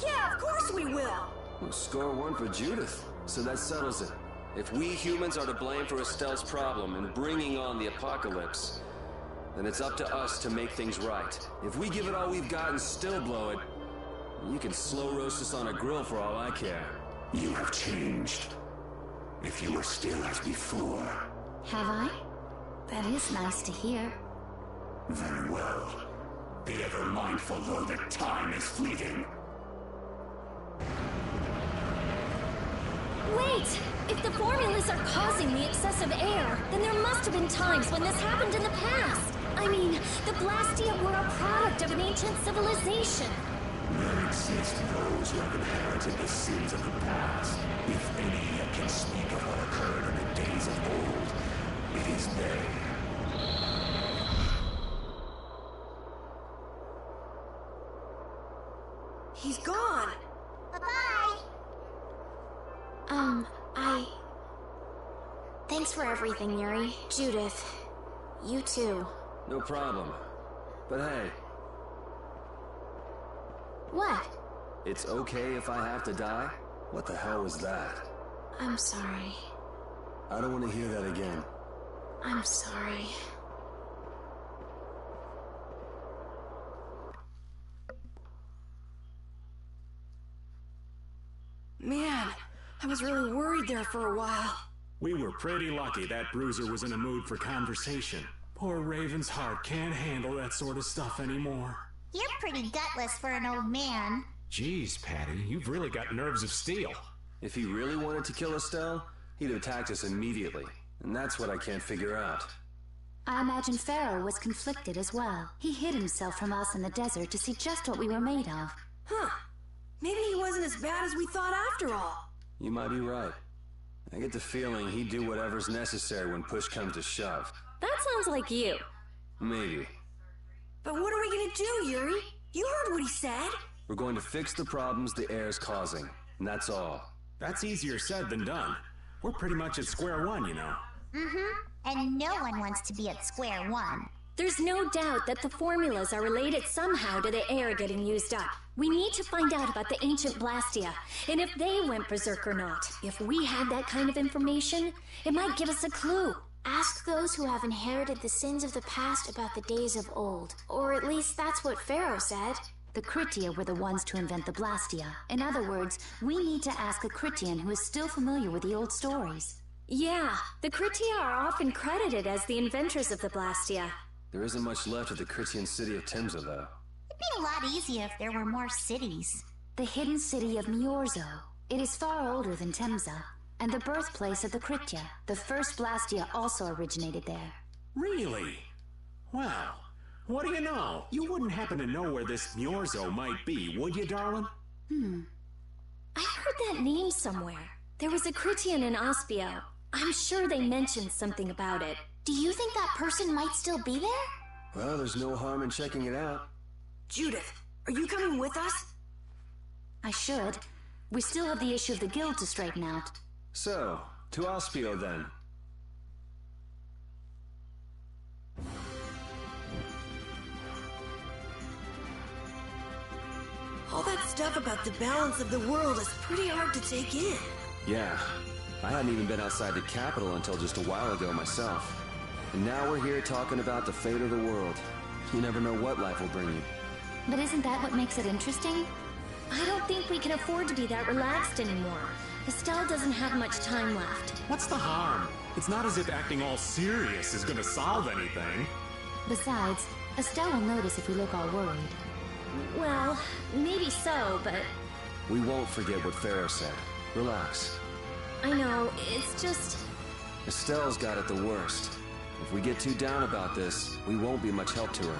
Speaker 7: Yeah, of course we will.
Speaker 3: Well, score one for Judith. So that settles it. If we humans are to blame for Estelle's problem and bringing on the apocalypse, then it's up to us to make things right. If we give it all we've got and still blow it, you can slow roast us on a grill for all I care.
Speaker 10: You have changed. If you were still as before.
Speaker 12: Have I? That is nice to hear.
Speaker 10: Very well. Be ever mindful, though, that time is fleeting.
Speaker 5: Wait! If the formulas are causing the excessive air, then there must have been times when this happened in the past. I mean, the Blastia were a product of an ancient civilization.
Speaker 10: There exist those who have inherited the sins of the past. If any yet can speak of what occurred in the days of old, it is they.
Speaker 7: He's gone.
Speaker 13: Bye-bye.
Speaker 2: for everything, Yuri. Judith, you too.
Speaker 3: No problem. But hey,
Speaker 2: What?
Speaker 3: it's okay if I have to die? What the hell was that?
Speaker 2: I'm sorry.
Speaker 3: I don't want to hear that again.
Speaker 2: I'm sorry.
Speaker 7: Man, I was really worried there for a while.
Speaker 8: We were pretty lucky that Bruiser was in a mood for conversation. Poor Raven's heart can't handle that sort of stuff anymore.
Speaker 13: You're pretty gutless for an old man.
Speaker 9: Jeez, Patty, you've really got nerves of steel.
Speaker 3: If he really wanted to kill Estelle, he'd have attacked us immediately. And that's what I can't figure out.
Speaker 12: I imagine Pharaoh was conflicted as well. He hid himself from us in the desert to see just what we were made of.
Speaker 7: Huh. Maybe he wasn't as bad as we thought after all.
Speaker 3: You might be right. I get the feeling he'd do whatever's necessary when push comes to shove.
Speaker 5: That sounds like you.
Speaker 3: Maybe.
Speaker 7: But what are we gonna do, Yuri? You heard what he said.
Speaker 3: We're going to fix the problems the air's causing, and that's all.
Speaker 8: That's easier said than done. We're pretty much at square one, you know.
Speaker 13: And no one wants to be at square one.
Speaker 5: There's no doubt that the formulas are related somehow to the air getting used up. We need to find out about the ancient Blastia, and if they went berserk or not. If we had that kind of information, it might give us a clue.
Speaker 2: Ask those who have inherited the sins of the past about the days of old. Or at least that's what Pharaoh said.
Speaker 12: The Kritia were the ones to invent the Blastia. In other words, we need to ask a Kritian who is still familiar with the old stories.
Speaker 5: Yeah, the Kritia are often credited as the inventors of the Blastia.
Speaker 3: There isn't much left of the Kritian city of Temza, though.
Speaker 13: It'd be a lot easier if there were more cities.
Speaker 12: The hidden city of Miorzo. It is far older than Temza, and the birthplace of the Kritia. The first Blastia also originated there.
Speaker 8: Really? Wow. What do you know? You wouldn't happen to know where this Miorzo might be, would you, darling?
Speaker 5: I heard that name somewhere. There was a Kritian in Ospio. I'm sure they mentioned something about it.
Speaker 2: Do you think that person might still be there?
Speaker 3: Well, there's no harm in checking it out.
Speaker 7: Judith, are you coming with us?
Speaker 12: I should. We still have the issue of the guild to straighten out.
Speaker 3: So, to Ospio then.
Speaker 7: All that stuff about the balance of the world is pretty hard to take in.
Speaker 3: Yeah, I hadn't even been outside the capital until just a while ago myself. And now we're here talking about the fate of the world. You never know what life will bring you.
Speaker 12: But isn't that what makes it interesting?
Speaker 5: I don't think we can afford to be that relaxed anymore. Estelle doesn't have much time left.
Speaker 8: What's the harm? It's not as if acting all serious is gonna solve anything.
Speaker 12: Besides, Estelle will notice if we look all worried.
Speaker 5: Well, maybe so, but...
Speaker 3: We won't forget what Pharaoh said. Relax.
Speaker 5: I know, it's just...
Speaker 3: Estelle's got it the worst. If we get too down about this, we won't be much help to her.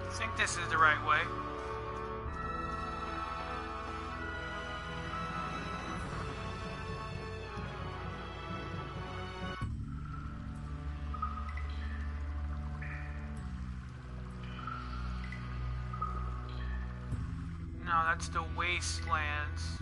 Speaker 1: I think this is the right way. No, that's the Wastelands.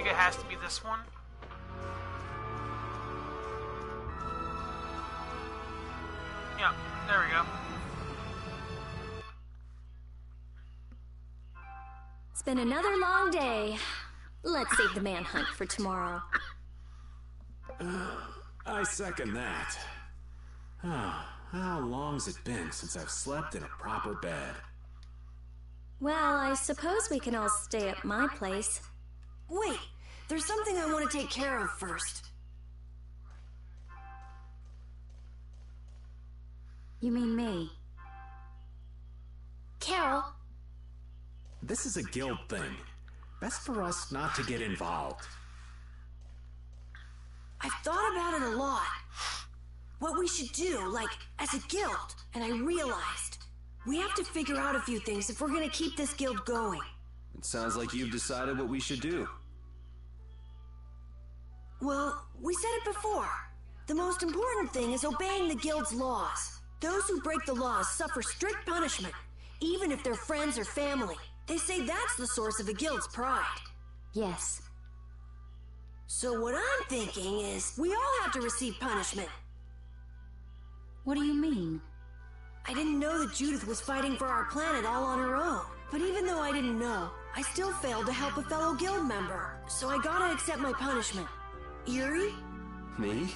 Speaker 1: It has to be this one. Yeah, there we go.
Speaker 5: It's been another long day. Let's save the manhunt for tomorrow.
Speaker 8: I second that. How long's it been since I've slept in a proper bed?
Speaker 5: Well, I suppose we can all stay at my place.
Speaker 7: Wait, there's something I want to take care of first.
Speaker 12: You mean me?
Speaker 2: Carol.
Speaker 8: This is a guild thing. Best for us not to get involved.
Speaker 7: I've thought about it a lot. What we should do, like, as a guild, and I realized we have to figure out a few things if we're gonna keep this guild going.
Speaker 3: It sounds like you've decided what we should do.
Speaker 7: Well, we said it before. The most important thing is obeying the guild's laws. Those who break the laws suffer strict punishment, even if they're friends or family. They say that's the source of a guild's pride.
Speaker 12: Yes.
Speaker 7: So what I'm thinking is, we all have to receive punishment.
Speaker 12: What do you mean?
Speaker 7: I didn't know that Judith was fighting for our planet all on her own. But even though I didn't know, I still failed to help a fellow guild member. So I gotta accept my punishment. Yuri?
Speaker 3: Me?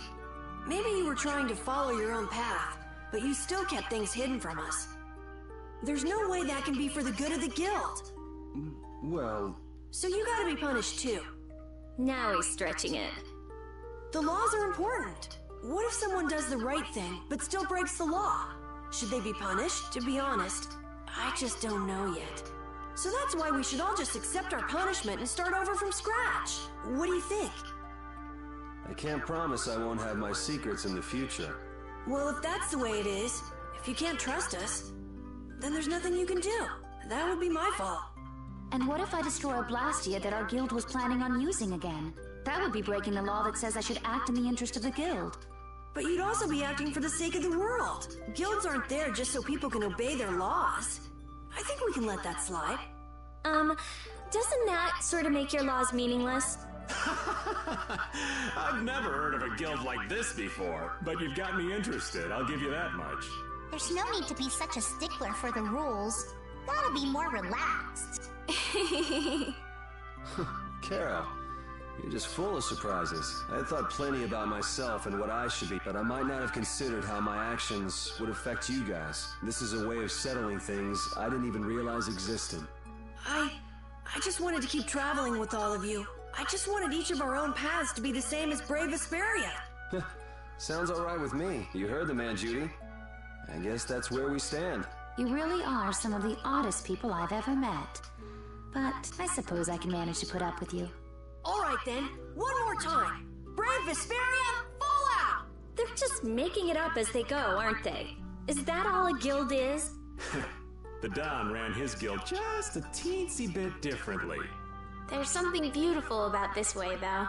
Speaker 7: Maybe you were trying to follow your own path, but you still kept things hidden from us. There's no way that can be for the good of the guild.
Speaker 3: Well...
Speaker 7: So you gotta be punished too.
Speaker 5: Now he's stretching it.
Speaker 7: The laws are important. What if someone does the right thing, but still breaks the law? Should they be punished? To be honest, I just don't know yet. So that's why we should all just accept our punishment and start over from scratch. What do you think?
Speaker 3: I can't promise I won't have my secrets in the future.
Speaker 7: Well, if that's the way it is, if you can't trust us, then there's nothing you can do. That would be my fault.
Speaker 12: And what if I destroy a Blastia that our guild was planning on using again? That would be breaking the law that says I should act in the interest of the guild.
Speaker 7: But you'd also be acting for the sake of the world. Guilds aren't there just so people can obey their laws. I think we can let that slide.
Speaker 5: Doesn't that sort of make your laws meaningless?
Speaker 8: I've never heard of a guild like this before, but you've got me interested, I'll give you that much.
Speaker 13: There's no need to be such a stickler for the rules. Gotta be more relaxed.
Speaker 3: Carol, You're just full of surprises. I had thought plenty about myself and what I should be, but I might not have considered how my actions would affect you guys. This is a way of settling things I didn't even realize existed.
Speaker 7: I just wanted to keep traveling with all of you. I just wanted each of our own paths to be the same as Brave Vesperia.
Speaker 3: Sounds alright with me. You heard the man, Judy. I guess that's where we stand.
Speaker 12: You really are some of the oddest people I've ever met. But I suppose I can manage to put up with you.
Speaker 7: All right then, one more time. Brave Vesperia, full out!
Speaker 5: They're just making it up as they go, aren't they? Is that all a guild is?
Speaker 8: The Don ran his guild just a teensy bit differently.
Speaker 2: There's something beautiful about this way, though.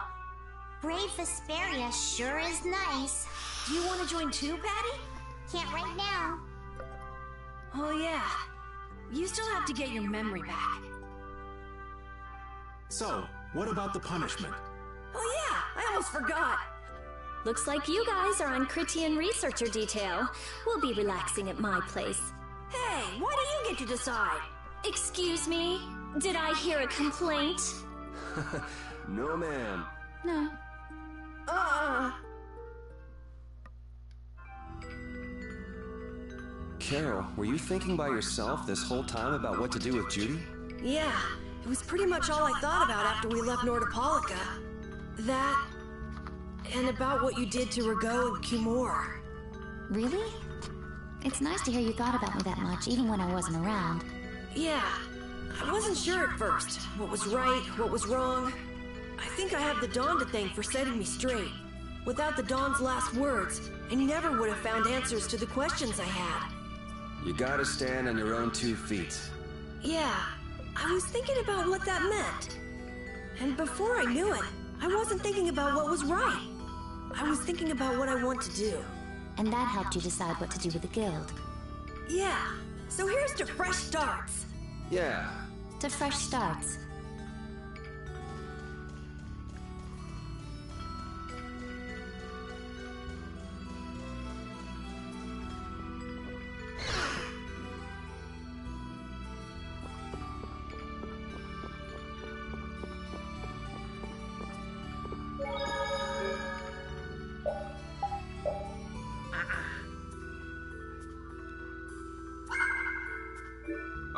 Speaker 13: Brave Vesperia sure is nice.
Speaker 7: Do you want to join too, Patty?
Speaker 13: Can't right now.
Speaker 7: Oh yeah. You still have to get your memory back.
Speaker 8: So, what about the punishment?
Speaker 7: Oh yeah, I almost forgot.
Speaker 5: Looks like you guys are on Critian researcher detail. We'll be relaxing at my place.
Speaker 7: Hey, why do you get to decide?
Speaker 5: Excuse me? Did I hear a complaint?
Speaker 3: No, ma'am.
Speaker 12: No.
Speaker 3: Carol, were you thinking by yourself this whole time about what to do with Judy?
Speaker 7: Yeah, it was pretty much all I thought about after we left Nordopolica. That, and about what you did to Rago and Cumore.
Speaker 12: Really? It's nice to hear you thought about me that much, even when I wasn't around.
Speaker 7: Yeah, I wasn't sure at first. What was right, what was wrong. I think I have the Dawn to thank for setting me straight. Without the Dawn's last words, I never would have found answers to the questions I had.
Speaker 3: You gotta stand on your own 2 feet.
Speaker 7: Yeah, I was thinking about what that meant. And before I knew it, I wasn't thinking about what was right. I was thinking about what I want to do.
Speaker 12: And that helped you decide what to do with the guild.
Speaker 7: Yeah, so here's to fresh starts.
Speaker 3: Yeah.
Speaker 12: To fresh starts.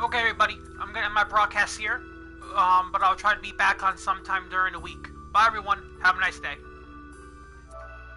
Speaker 1: Okay, everybody, I'm gonna end my broadcast here, but I'll try to be back on sometime during the week. Bye, everyone. Have a nice day.